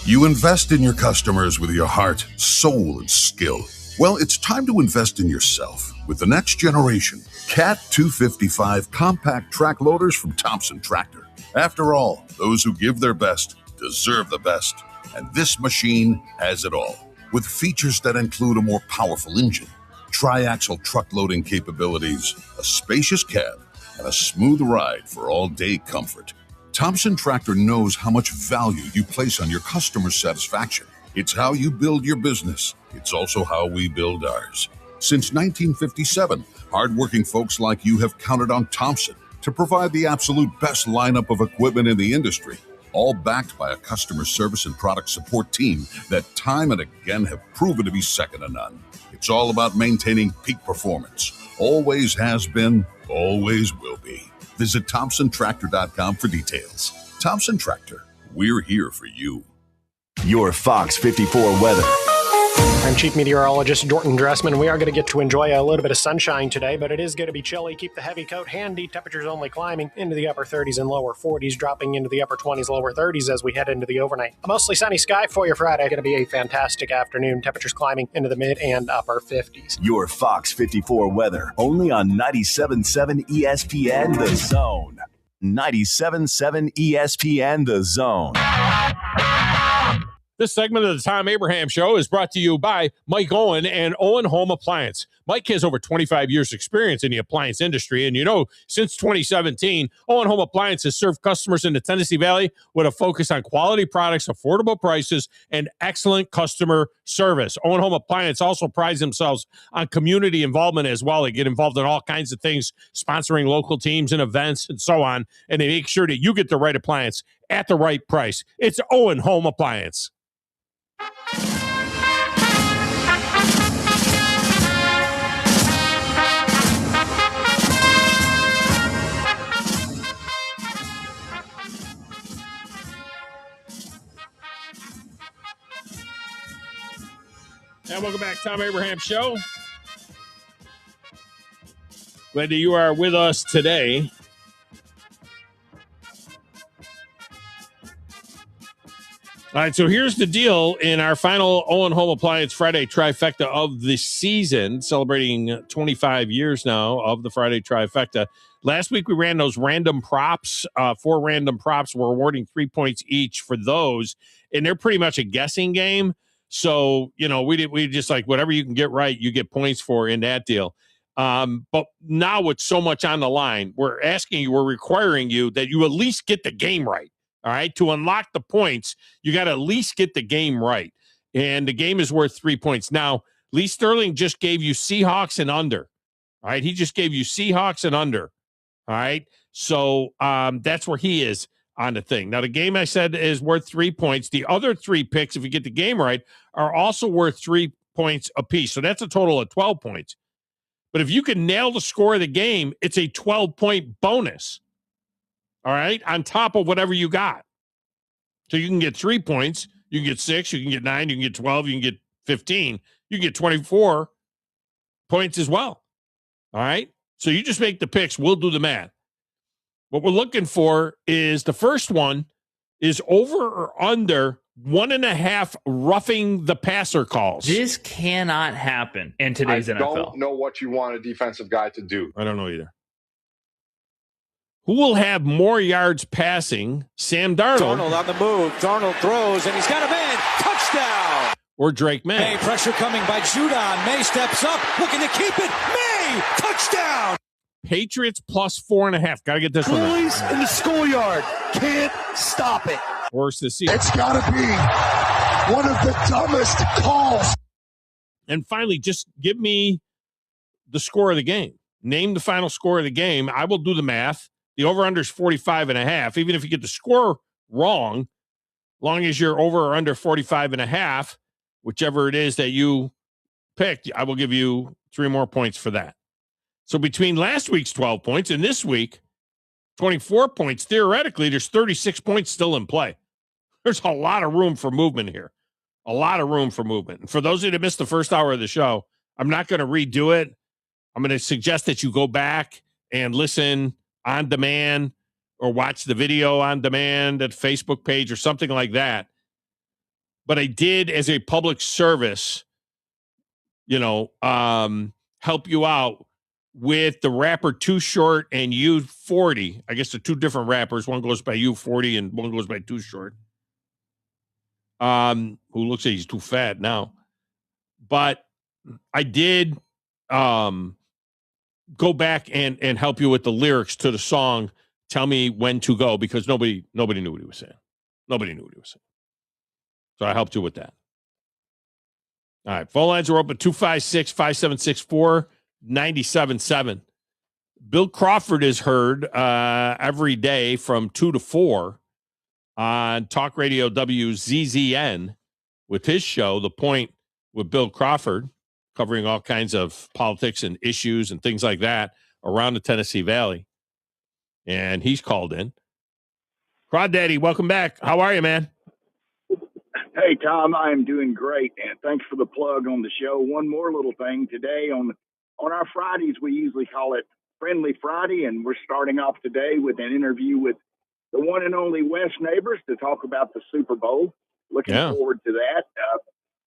You invest in your customers with your heart, soul, and skill. Well, it's time to invest in yourself with the next generation Cat 255 compact track loaders from Thompson Tractor. After all, those who give their best deserve the best, and this machine has it all. With features that include a more powerful engine, tri-axle truck loading capabilities, a spacious cab, and a smooth ride for all-day comfort. Thompson Tractor knows how much value you place on your customer satisfaction. It's how you build your business. It's also how we build ours. Since 1957, hardworking folks like you have counted on Thompson to provide the absolute best lineup of equipment in the industry, all backed by a customer service and product support team that time and again have proven to be second to none. It's all about maintaining peak performance. Always has been, always will be. Visit ThompsonTractor.com for details. Thompson Tractor, we're here for you. Your Fox 54 weather. I'm Chief Meteorologist Jordan Dressman. We are going to get to enjoy a little bit of sunshine today, but it is going to be chilly. Keep the heavy coat handy. Temperatures only climbing into the upper 30s and lower 40s, dropping into the upper 20s, lower 30s as we head into the overnight. A mostly sunny sky for your Friday. Going to be a fantastic afternoon. Temperatures climbing into the mid and upper 50s. Your Fox 54 weather, only on 97.7 ESPN The Zone. 97.7 ESPN The Zone. This segment of the Thom Abraham Show is brought to you by Mike Owen and Owen Home Appliance. Mike has over 25 years experience in the appliance industry, and since 2017, Owen Home Appliance has served customers in the Tennessee Valley with a focus on quality products, affordable prices, and excellent customer service. Owen Home Appliance also prides themselves on community involvement as well. They get involved in all kinds of things, sponsoring local teams and events and so on, and they make sure that you get the right appliance at the right price. It's Owen Home Appliance. And welcome back, Thom Abraham Show. Glad that you are with us today. All right, so here's the deal in our final Owen Home Appliance Friday trifecta of the season, celebrating 25 years now of the Friday trifecta. Last week we ran those random props, 4 random props. We're awarding 3 points each for those, and they're pretty much a guessing game. So, we just like whatever you can get right, you get points for in that deal. But now with so much on the line, we're requiring you that you at least get the game right. All right, to unlock the points, you got to at least get the game right. And the game is worth 3 points. Now, Lee Sterling just gave you Seahawks and under. All right, he just gave you Seahawks and under. All right, so that's where he is on the thing. Now, the game I said is worth 3 points. The other 3 picks, if you get the game right, are also worth 3 points apiece. So that's a total of 12 points. But if you can nail the score of the game, it's a 12-point bonus. All right, on top of whatever you got. So you can get 3 points, you can get 6, you can get 9, you can get 12, you can get 15, you can get 24 points as well. All right, so you just make the picks. We'll do the math. What we're looking for is the first one is over or under 1.5 roughing the passer calls. This cannot happen in today's NFL. I don't know what you want a defensive guy to do. I don't know either. Who will have more yards passing? Sam Darnold. Darnold on the move. Darnold throws, and he's got a man. Touchdown! Or Drake May. May, pressure coming by Judon. May steps up, looking to keep it. May, touchdown! Patriots plus 4.5. Got to get this one. Boys in the schoolyard can't stop it. Worse this season. It's got to be one of the dumbest calls. And finally, just give me the score of the game. Name the final score of the game. I will do the math. The over-under is 45.5. Even if you get the score wrong, long as you're over or under 45.5, whichever it is that you picked, I will give you 3 more points for that. So between last week's 12 points and this week, 24 points, theoretically, there's 36 points still in play. There's a lot of room for movement here. A lot of room for movement. And for those of you that missed the first hour of the show, I'm not going to redo it. I'm going to suggest that you go back and listen on demand or watch the video on demand at Facebook page or something like that. But I did, as a public service, help you out with the rapper Too Short and U40. I guess they're 2 different rappers. One goes by U40 and one goes by Too Short. Who looks like he's too fat now. But I did go back and help you with the lyrics to the song, Tell Me When to Go, because nobody knew what he was saying. Nobody knew what he was saying. So I helped you with that. All right. Phone lines are open 256-5764-97.7. Bill Crawford is heard every day from 2 to 4 on Talk Radio WZZN with his show, The Point with Bill Crawford, covering all kinds of politics and issues and things like that around the Tennessee Valley. And he's called in. Crawdaddy, welcome back. How are you, man? Hey, Tom, I am doing great, and thanks for the plug on the show. One more little thing. Today on our Fridays, we usually call it Friendly Friday, and we're starting off today with an interview with the one and only Wes Neighbors to talk about the Super Bowl. Looking forward to that.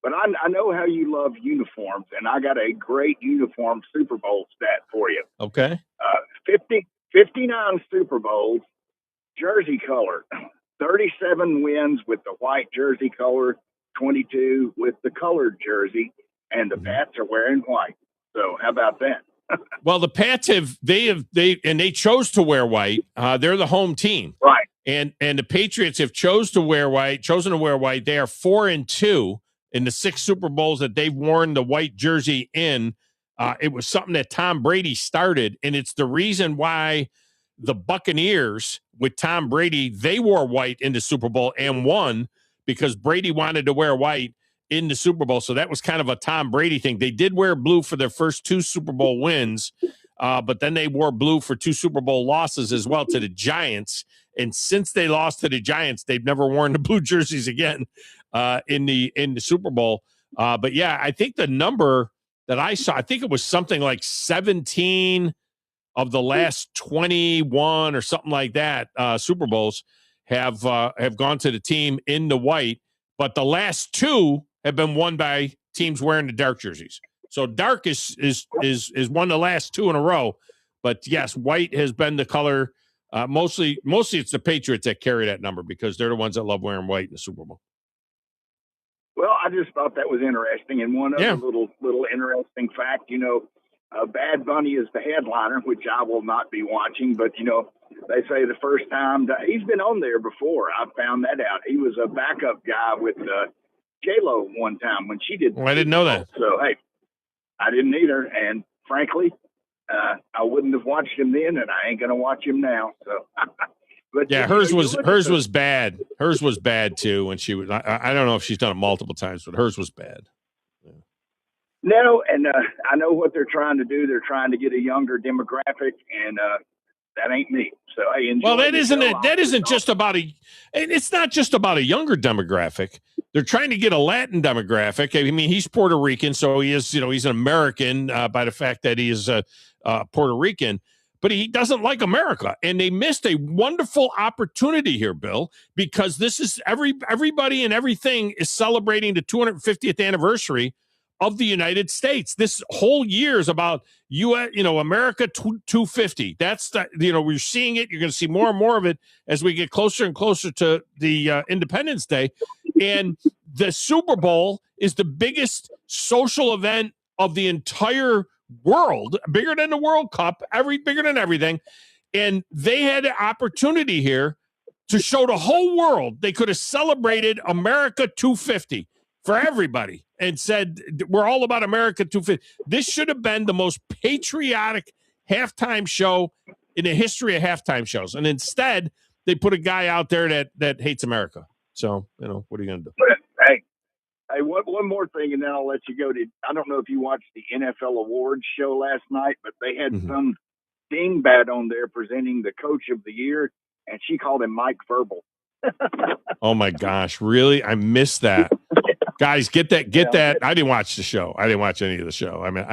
But I know how you love uniforms, and I got a great uniform Super Bowl stat for you. Okay. 59 Super Bowls, jersey color. 37 wins with the white jersey color, 22 with the colored jersey, and the Pats are wearing white. So how about that? Well, the Pats they chose to wear white. They're the home team, right? And the Patriots have chosen to wear white. They are 4-2 in the 6 Super Bowls that they've worn the white jersey in. It was something that Tom Brady started, and it's the reason why the Buccaneers with Tom Brady, they wore white in the Super Bowl and won because Brady wanted to wear white in the Super Bowl. So that was kind of a Tom Brady thing. They did wear blue for their first 2 Super Bowl wins, but then they wore blue for 2 Super Bowl losses as well to the Giants. And since they lost to the Giants, they've never worn the blue jerseys again in the Super Bowl. But yeah, I think the number that I saw, I think it was something like 17 of the last 21 or something like that Super Bowls have gone to the team in the white, but the last 2 have been won by teams wearing the dark jerseys. So dark is won the last 2 in a row, but yes, white has been the color. Mostly it's the Patriots that carry that number because they're the ones that love wearing white in the Super Bowl. Well, I just thought that was interesting. And one other little interesting fact, Bad Bunny is the headliner, which I will not be watching. But, they say the first time he's been on there before. I found that out. He was a backup guy with J-Lo one time when she did. Well, I didn't know that. So, hey, I didn't either. And frankly, I wouldn't have watched him then, and I ain't going to watch him now. So, but yeah, hers was bad. Hers was bad too when she was. I don't know if she's done it multiple times, but hers was bad. No, and I know what they're trying to do. They're trying to get a younger demographic, and that ain't me. So I enjoy. Well, that isn't it. That isn't just about a. It's not just about a younger demographic. They're trying to get a Latin demographic. I mean, he's Puerto Rican, so he is. He's an American by the fact that he is Puerto Rican. But he doesn't like America, and they missed a wonderful opportunity here, Bill, because this is everybody and everything is celebrating the 250th anniversary of the United States. This whole year is about America 250. That's we're seeing it. You're going to see more and more of it as we get closer and closer to the Independence Day, and the Super Bowl is the biggest social event of the entire world, bigger than the World Cup, bigger than everything. And they had an opportunity here to show the whole world they could have celebrated America 250 for everybody and said, we're all about America 250. This should have been the most patriotic halftime show in the history of halftime shows. And instead, they put a guy out there that hates America. So, what are you going to do? Hey, one more thing, and then I'll let you go. I don't know if you watched the NFL Awards show last night, but they had some dingbat on there presenting the Coach of the Year, and she called him Mike Verbal. Oh my gosh, really? I missed that. Guys, get that. I didn't watch the show. I didn't watch any of the show. I mean,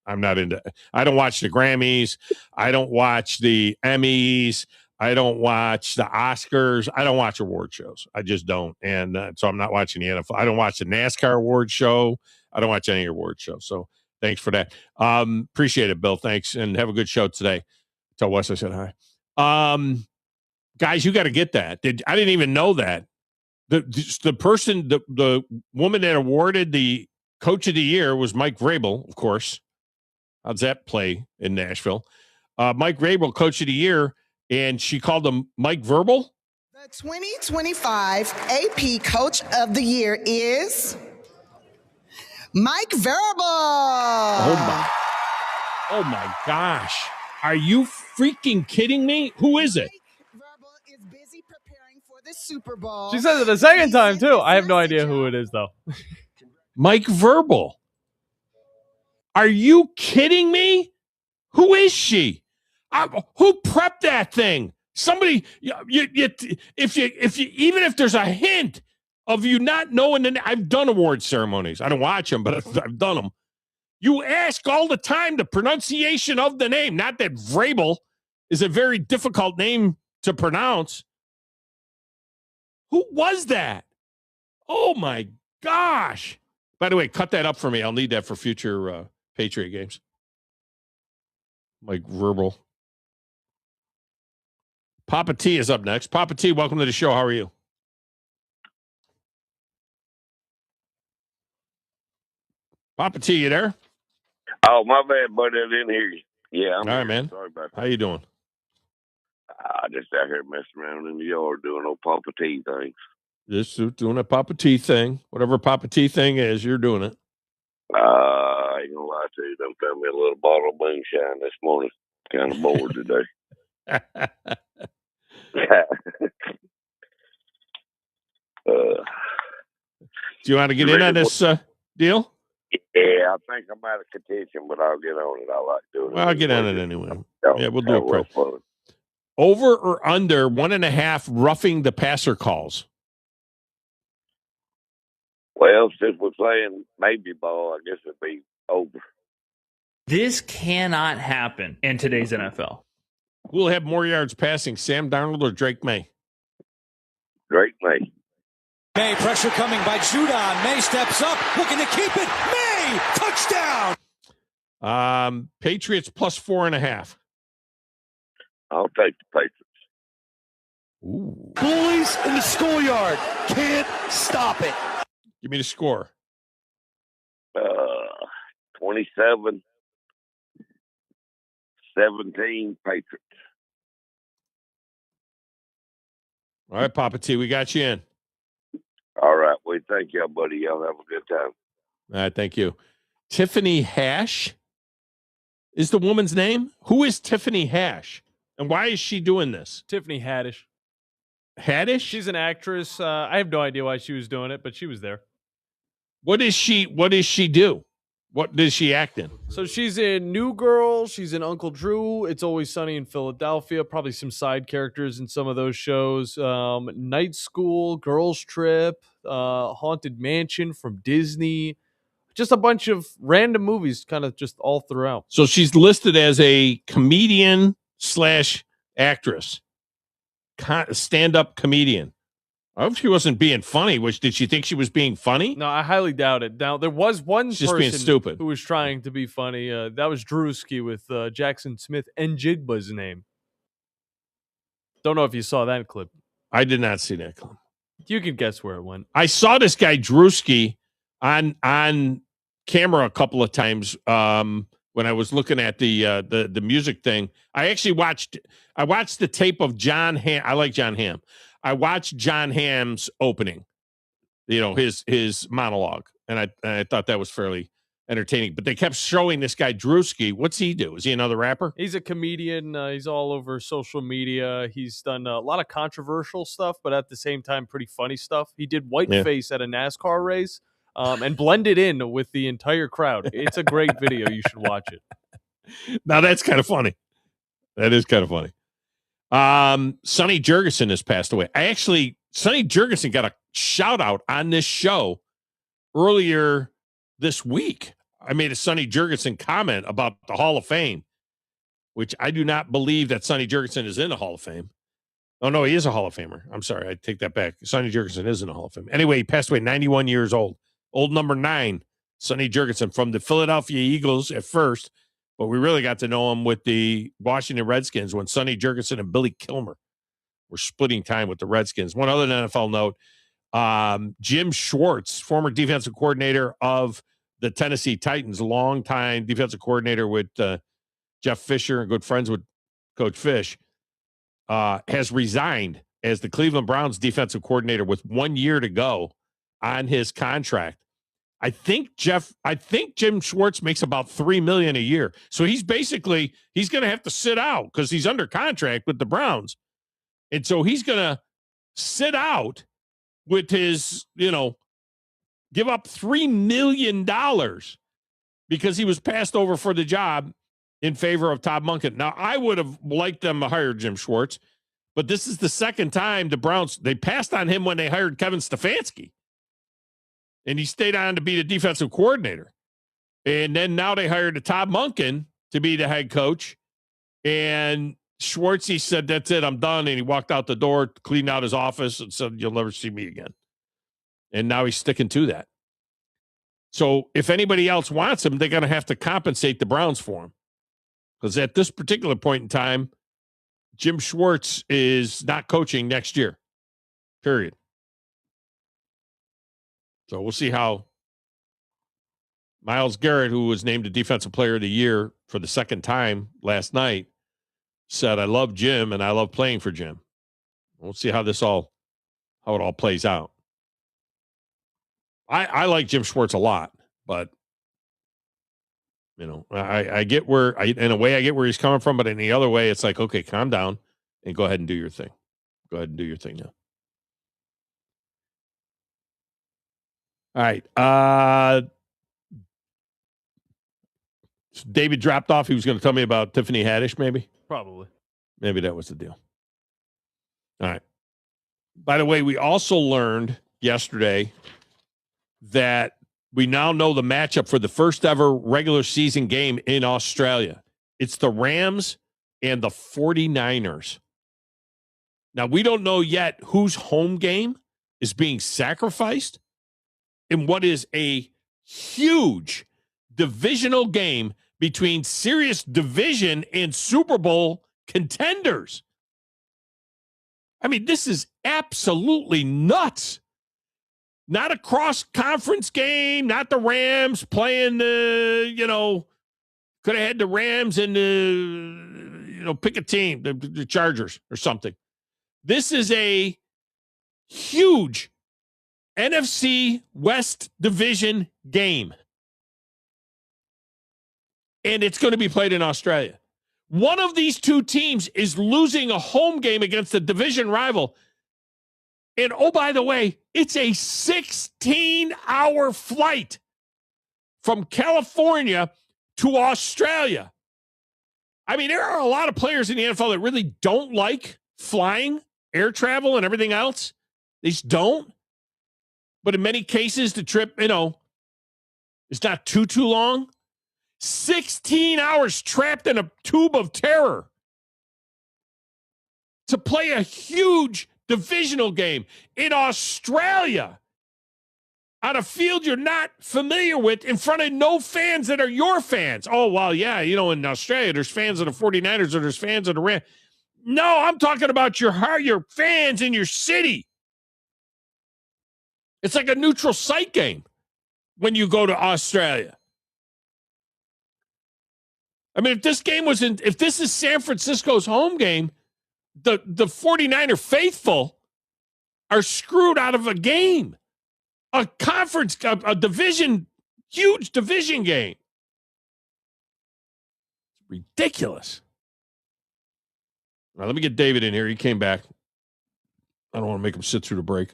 I'm not into. I don't watch the Grammys. I don't watch the Emmys. I don't watch the Oscars. I don't watch award shows. I just don't. And so I'm not watching the NFL. I don't watch the NASCAR award show. I don't watch any award show. So thanks for that. Appreciate it, Bill. Thanks. And have a good show today. Tell Wes I said hi. Guys, you got to get that. I didn't even know that. The person, the woman that awarded the Coach of the Year was Mike Vrabel, of course. How's that play in Nashville? Mike Vrabel, Coach of the Year. And she called him Mike Verbal. The 2025 AP Coach of the Year is Mike Verbal. Oh my gosh. Are you freaking kidding me? Who is it? Mike Verbal is busy preparing for the Super Bowl. She says it a second time, too. I have no idea who it is, though. Mike Verbal. Are you kidding me? Who is she? Who prepped that thing? Somebody, if you, even if there's a hint of you not knowing, I've done award ceremonies. I don't watch them, but I've done them. You ask all the time the pronunciation of the name. Not that Vrabel is a very difficult name to pronounce. Who was that? Oh my gosh! By the way, cut that up for me. I'll need that for future Patriot games. Mike Verbal. Papa T is up next. Papa T, welcome to the show. How are you? Papa T, you there? Oh, my bad, buddy. I didn't hear you. Yeah, I'm all right, man. Sorry about that. How you doing? I just out here messing around in the yard doing old Papa T things. Just doing a Papa T thing. Whatever Papa T thing is, you're doing it. I ain't gonna lie to you. Don't tell me a little bottle of moonshine this morning. Kind of bored today. Do you want to get in on this deal? Yeah, I think I'm out of contention, but I'll get on it. I like doing it. Well, I'll get on it anyway. Yeah, we'll do it pro. Over or under 1.5 roughing the passer calls? Well, since we're playing maybe ball, I guess it'd be over. This cannot happen in today's NFL. Who will have more yards passing, Sam Darnold or Drake May? Drake May. May, pressure coming by Judon. May steps up, looking to keep it. May, touchdown. Patriots plus 4.5. I'll take the Patriots. Ooh. Bullies in the schoolyard can't stop it. Give me the score. 27-17 Patriots. All right, Papa T, we got you in. All right. Well, thank y'all, buddy. Y'all have a good time. All right, thank you. Tiffany Hash is the woman's name. Who is Tiffany Hash? And why is she doing this? Tiffany Haddish. Haddish? She's an actress. I have no idea why she was doing it, but she was there. What does she do? What does she act in? So she's in New Girl. She's in Uncle Drew. It's Always Sunny in Philadelphia. Probably some side characters in some of those shows. Night School, Girls Trip, Haunted Mansion from Disney. Just a bunch of random movies kind of just all throughout. So she's listed as a comedian / actress, stand-up comedian. I hope she wasn't being funny. Did she think she was being funny? No, I highly doubt it. Now, there was one person being stupid who was trying to be funny. That was Drewski with Jackson Smith and Jigba's name. Don't know if you saw that clip. I did not see that clip. You can guess where it went. I saw this guy Drewski on camera a couple of times when I was looking at the music thing. I watched the tape of John Hamm. I like John Hamm. I watched John Hamm's opening, his monologue, and I thought that was fairly entertaining. But they kept showing this guy Drewski. What's he do? Is he another rapper? He's a comedian. He's all over social media. He's done a lot of controversial stuff, but at the same time, pretty funny stuff. He did whiteface at a NASCAR race and blended in with the entire crowd. It's a great video. You should watch it. Now that's kind of funny. That is kind of funny. Sonny Jurgensen has passed away. Sonny Jurgensen got a shout out on this show earlier this week. I made a Sonny Jurgensen comment about the Hall of Fame, which I do not believe that Sonny Jurgensen is in the Hall of Fame. Oh, no, he is a Hall of Famer. I'm sorry. I take that back. Sonny Jurgensen is in the Hall of Fame. Anyway, he passed away 91 years old. Old number 9, Sonny Jurgensen from the Philadelphia Eagles at first, but we really got to know him with the Washington Redskins when Sonny Jurgensen and Billy Kilmer were splitting time with the Redskins. One other NFL note, Jim Schwartz, former defensive coordinator of the Tennessee Titans, longtime defensive coordinator with Jeff Fisher and good friends with Coach Fish, has resigned as the Cleveland Browns defensive coordinator with 1 year to go on his contract. I think Jim Schwartz makes about $3 million a year. So he's going to have to sit out because he's under contract with the Browns. And so he's going to sit out with his, give up $3 million because he was passed over for the job in favor of Todd Monken. Now, I would have liked them to hire Jim Schwartz, but this is the second time the Browns, they passed on him when they hired Kevin Stefanski. And he stayed on to be the defensive coordinator. And then now they hired Todd Monken to be the head coach. And Schwartz, he said, that's it, I'm done. And he walked out the door, cleaned out his office, and said, you'll never see me again. And now he's sticking to that. So if anybody else wants him, they're going to have to compensate the Browns for him. Because at this particular point in time, Jim Schwartz is not coaching next year. Period. So we'll see how Myles Garrett, who was named the Defensive Player of the Year for the second time last night, said, I love Jim and I love playing for Jim. We'll see how it all plays out. I like Jim Schwartz a lot, but I get in a way I get where he's coming from, but in the other way, it's like, okay, calm down and go ahead and do your thing. Go ahead and do your thing now. All right. David dropped off. He was going to tell me about Tiffany Haddish, maybe? Probably. Maybe that was the deal. All right. By the way, we also learned yesterday that we now know the matchup for the first ever regular season game in Australia. It's the Rams and the 49ers. Now, we don't know yet whose home game is being sacrificed in what is a huge divisional game between serious division and Super Bowl contenders. I mean, this is absolutely nuts. Not a cross-conference game, not the Rams playing the, could have had the Rams and the, pick a team, the Chargers or something. This is a huge NFC West Division game. And it's going to be played in Australia. One of these two teams is losing a home game against a division rival. And, oh, by the way, it's a 16-hour flight from California to Australia. I mean, there are a lot of players in the NFL that really don't like flying, air travel, and everything else. They just don't. But in many cases, the trip, is not too long. 16 hours trapped in a tube of terror to play a huge divisional game in Australia on a field you're not familiar with in front of no fans that are your fans. Oh, well, yeah, in Australia, there's fans of the 49ers or there's fans of the Rams. No, I'm talking about your fans in your city. It's like a neutral site game when you go to Australia. I mean, if this is San Francisco's home game, the 49er faithful are screwed out of a game. A conference, a division, huge division game. It's ridiculous. All right, let me get David in here. He came back. I don't want to make him sit through the break.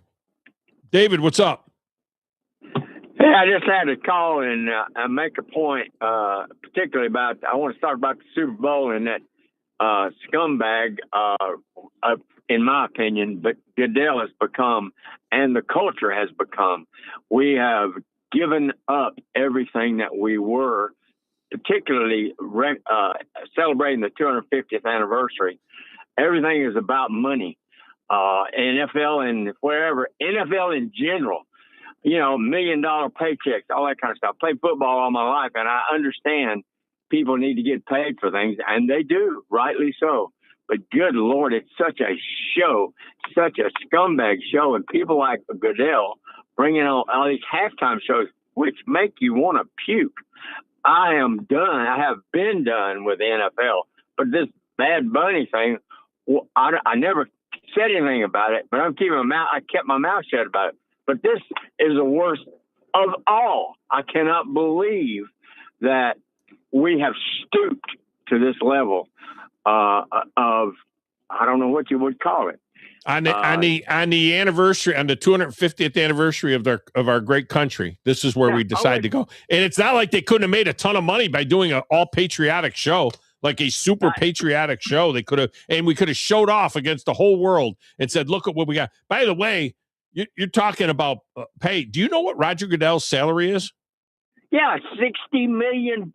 David, what's up? Hey, I just had to call and make a point, particularly I want to talk about the Super Bowl and that scumbag, in my opinion, but Goodell has become, and the culture has become. We have given up everything that we were, particularly celebrating the 250th anniversary. Everything is about money. NFL and wherever, NFL in general, $1 million paychecks, all that kind of stuff. I played football all my life, and I understand people need to get paid for things, and they do, rightly so. But good Lord, it's such a show, such a scumbag show, and people like Goodell bringing on all these halftime shows, which make you want to puke. I am done. I have been done with the NFL. But this Bad Bunny thing, I never said anything about it, but I kept my mouth shut about it. But this is the worst of all. I cannot believe that we have stooped to this level of, I don't know what you would call it. On the anniversary, on the 250th anniversary of our great country, this is where we decide to go. And it's not like they couldn't have made a ton of money by doing an all patriotic show, like a super patriotic show. They could have, and we could have showed off against the whole world and said, "Look at what we got." By the way, you're talking about pay. Do you know what Roger Goodell's salary is? Yeah, $60 million.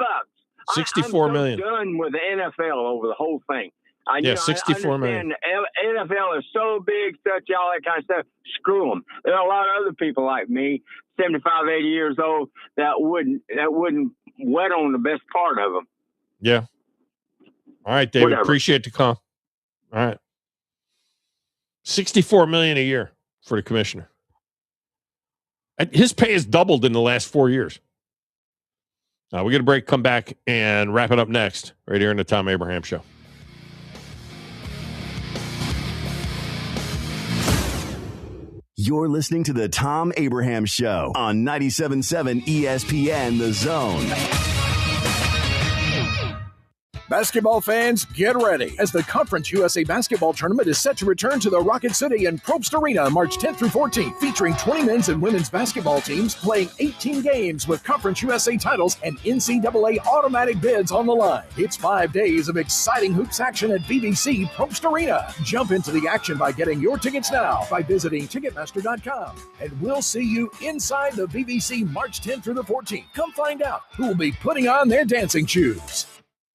64 million. I'm done with the NFL over the whole thing. 64 million. NFL is so big, such all that kind of stuff. Screw them. There are a lot of other people like me, 75, 80 years old, that wouldn't wet on the best part of them. Yeah. All right, David. Whatever. Appreciate the call. All right. 64 million a year for the commissioner. His pay has doubled in the last 4 years. We're going to break, come back, and wrap it up next, right here in the Thom Abraham Show. You're listening to the Thom Abraham Show on 97.7 ESPN The Zone. Basketball fans, get ready as the Conference USA Basketball Tournament is set to return to the Rocket City and Probst Arena March 10th through 14th, featuring 20 men's and women's basketball teams playing 18 games with Conference USA titles and NCAA automatic bids on the line. It's 5 days of exciting hoops action at BBC Probst Arena. Jump into the action by getting your tickets now by visiting Ticketmaster.com. And we'll see you inside the BBC March 10th through the 14th. Come find out who will be putting on their dancing shoes.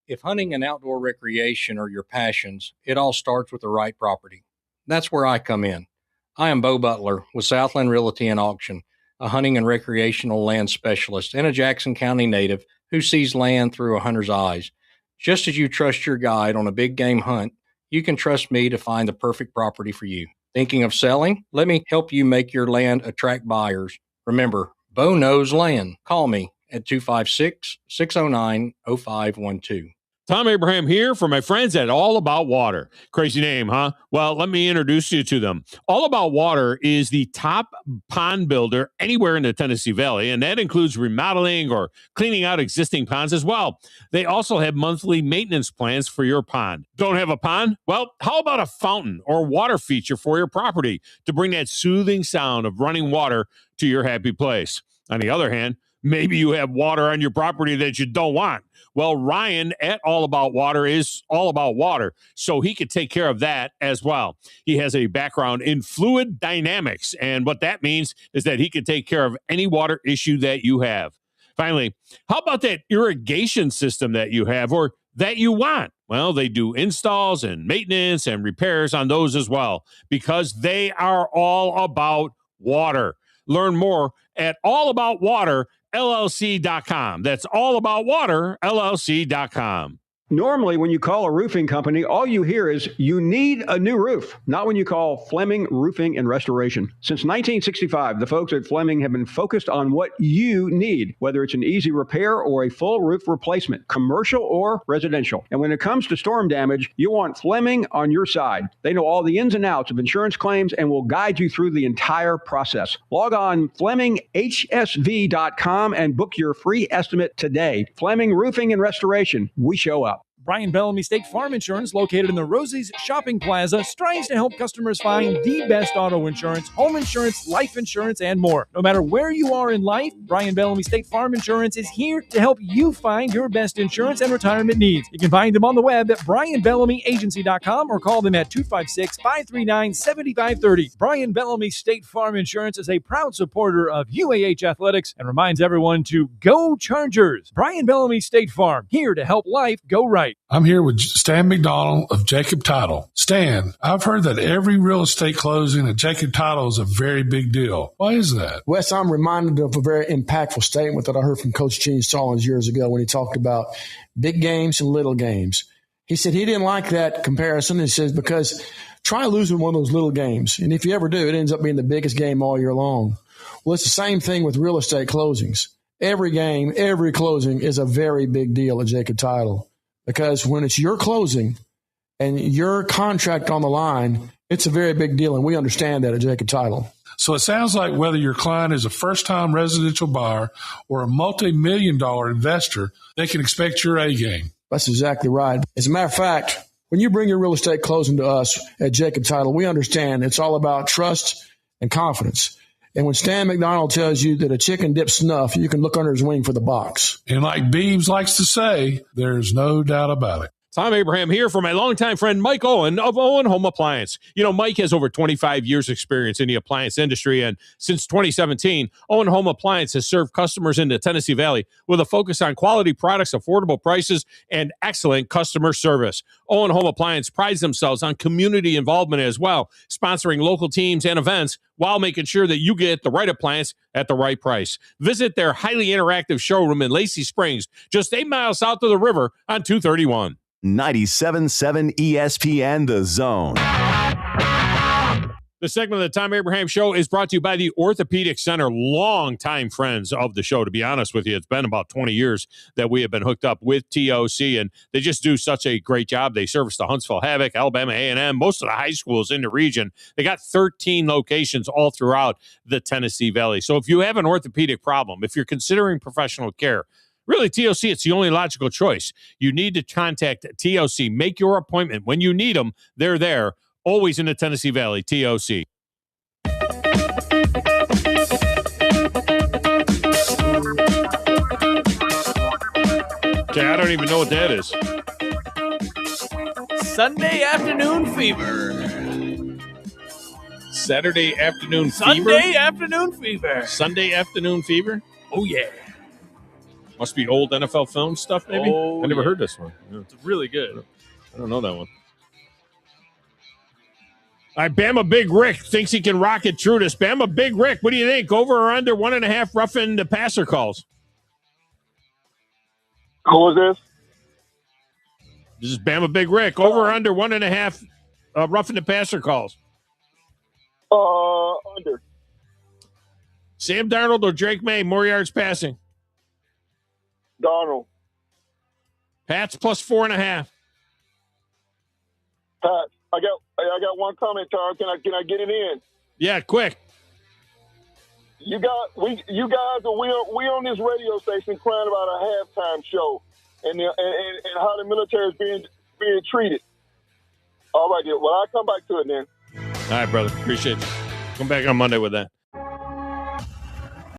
If hunting and outdoor recreation are your passions, it all starts with the right property. That's where I come in. I am Bo Butler with Southland Realty and Auction, a hunting and recreational land specialist and a Jackson County native who sees land through a hunter's eyes. Just as you trust your guide on a big game hunt, you can trust me to find the perfect property for you. Thinking of selling? Let me help you make your land attract buyers. Remember, Bo knows land. Call me at 256-609-0512. Thom Abraham here for my friends at All About Water. Crazy name, huh? Well, let me introduce you to them. All About Water is the top pond builder anywhere in the Tennessee Valley, and that includes remodeling or cleaning out existing ponds as well. They also have monthly maintenance plans for your pond. Don't have a pond? Well, how about a fountain or water feature for your property to bring that soothing sound of running water to your happy place? On the other hand, Maybe you have water on your property that you don't want. Well, Ryan at All About Water is all about water, so he could take care of that as well. He has a background in fluid dynamics, and what that means is that he can take care of any water issue that you have. Finally, how about that irrigation system that you have or that you want? Well, they do installs and maintenance and repairs on those as well because they are all about water. Learn more at allaboutwaterllc.com. That's allaboutwaterllc.com. Normally, when you call a roofing company, all you hear is, you need a new roof. Not when you call Fleming Roofing and Restoration. Since 1965, the folks at Fleming have been focused on what you need, whether it's an easy repair or a full roof replacement, commercial or residential. And when it comes to storm damage, you want Fleming on your side. They know all the ins and outs of insurance claims and will guide you through the entire process. Log on FlemingHSV.com and book your free estimate today. Fleming Roofing and Restoration. We show up. Brian Bellamy State Farm Insurance, located in the Rosie's Shopping Plaza, strives to help customers find the best auto insurance, home insurance, life insurance, and more. No matter where you are in life, Brian Bellamy State Farm Insurance is here to help you find your best insurance and retirement needs. You can find them on the web at brianbellamyagency.com or call them at 256-539-7530. Brian Bellamy State Farm Insurance is a proud supporter of UAH Athletics and reminds everyone to go Chargers. Brian Bellamy State Farm, here to help life go right. I'm here with Stan McDonald of Jacob Title. Stan, I've heard that every real estate closing at Jacob Title is a very big deal. Why is that? Wes, I'm reminded of a very impactful statement that I heard from Coach Gene Stallings years ago when he talked about big games and little games. He said he didn't like that comparison. He says, because try losing one of those little games. And if you ever do, it ends up being the biggest game all year long. Well, it's the same thing with real estate closings. Every game, every closing is a very big deal at Jacob Title. Because when it's your closing and your contract on the line, it's a very big deal, and we understand that at Jacob Title. So it sounds like whether your client is a first-time residential buyer or a multi-million-dollar investor, they can expect your A game. That's exactly right. As a matter of fact, when you bring your real estate closing to us at Jacob Title, we understand it's all about trust and confidence. And when Stan McDonald tells you that a chicken dips snuff, you can look under his wing for the box. And like Beebs likes to say, there's no doubt about it. Tom Abraham here for my longtime friend Mike Owen of Owen Home Appliance. You know, Mike has over 25 years experience in the appliance industry, and since 2017, Owen Home Appliance has served customers in the Tennessee Valley with a focus on quality products, affordable prices, and excellent customer service. Owen Home Appliance prides themselves on community involvement as well, sponsoring local teams and events while making sure that you get the right appliance at the right price. Visit their highly interactive showroom in Lacey Springs, just 8 miles south of the river on 231. 97.7 ESPN The Zone. The segment of the Tom Abraham Show is brought to you by the Orthopedic Center, longtime friends of the show. To be honest with you, it's been about 20 years that we have been hooked up with TOC, and they just do such a great job. They service the Huntsville Havoc, Alabama A&M, most of the high schools in the region. They got 13 locations all throughout the Tennessee Valley. So if you have an orthopedic problem, if you're considering professional care, really, TOC, it's the only logical choice. You need to contact TOC. Make your appointment. When you need them, they're there. Always in the Tennessee Valley, TOC. Okay, I don't even know what that is. Sunday afternoon fever. Saturday afternoon fever? Sunday afternoon fever. Sunday afternoon fever? Oh, yeah. Must be old NFL film stuff, maybe? Oh, I never heard this one. Yeah. It's really good. I don't know that one. All right, Bama Big Rick thinks he can rocket through this. Bama Big Rick, what do you think? Over or under 1.5 roughing the passer calls? Who was this? This is Bama Big Rick. Over or under 1.5 roughing the passer calls? Under. Sam Darnold or Drake May, more yards passing? Darnold. Pats plus 4.5. Pat, I got one comment, Tar. Can I get it in? Yeah, quick. We on this radio station crying about a halftime show and how the military is being treated. All right, well, I'll come back to it then. All right, brother. Appreciate you. Come back on Monday with that.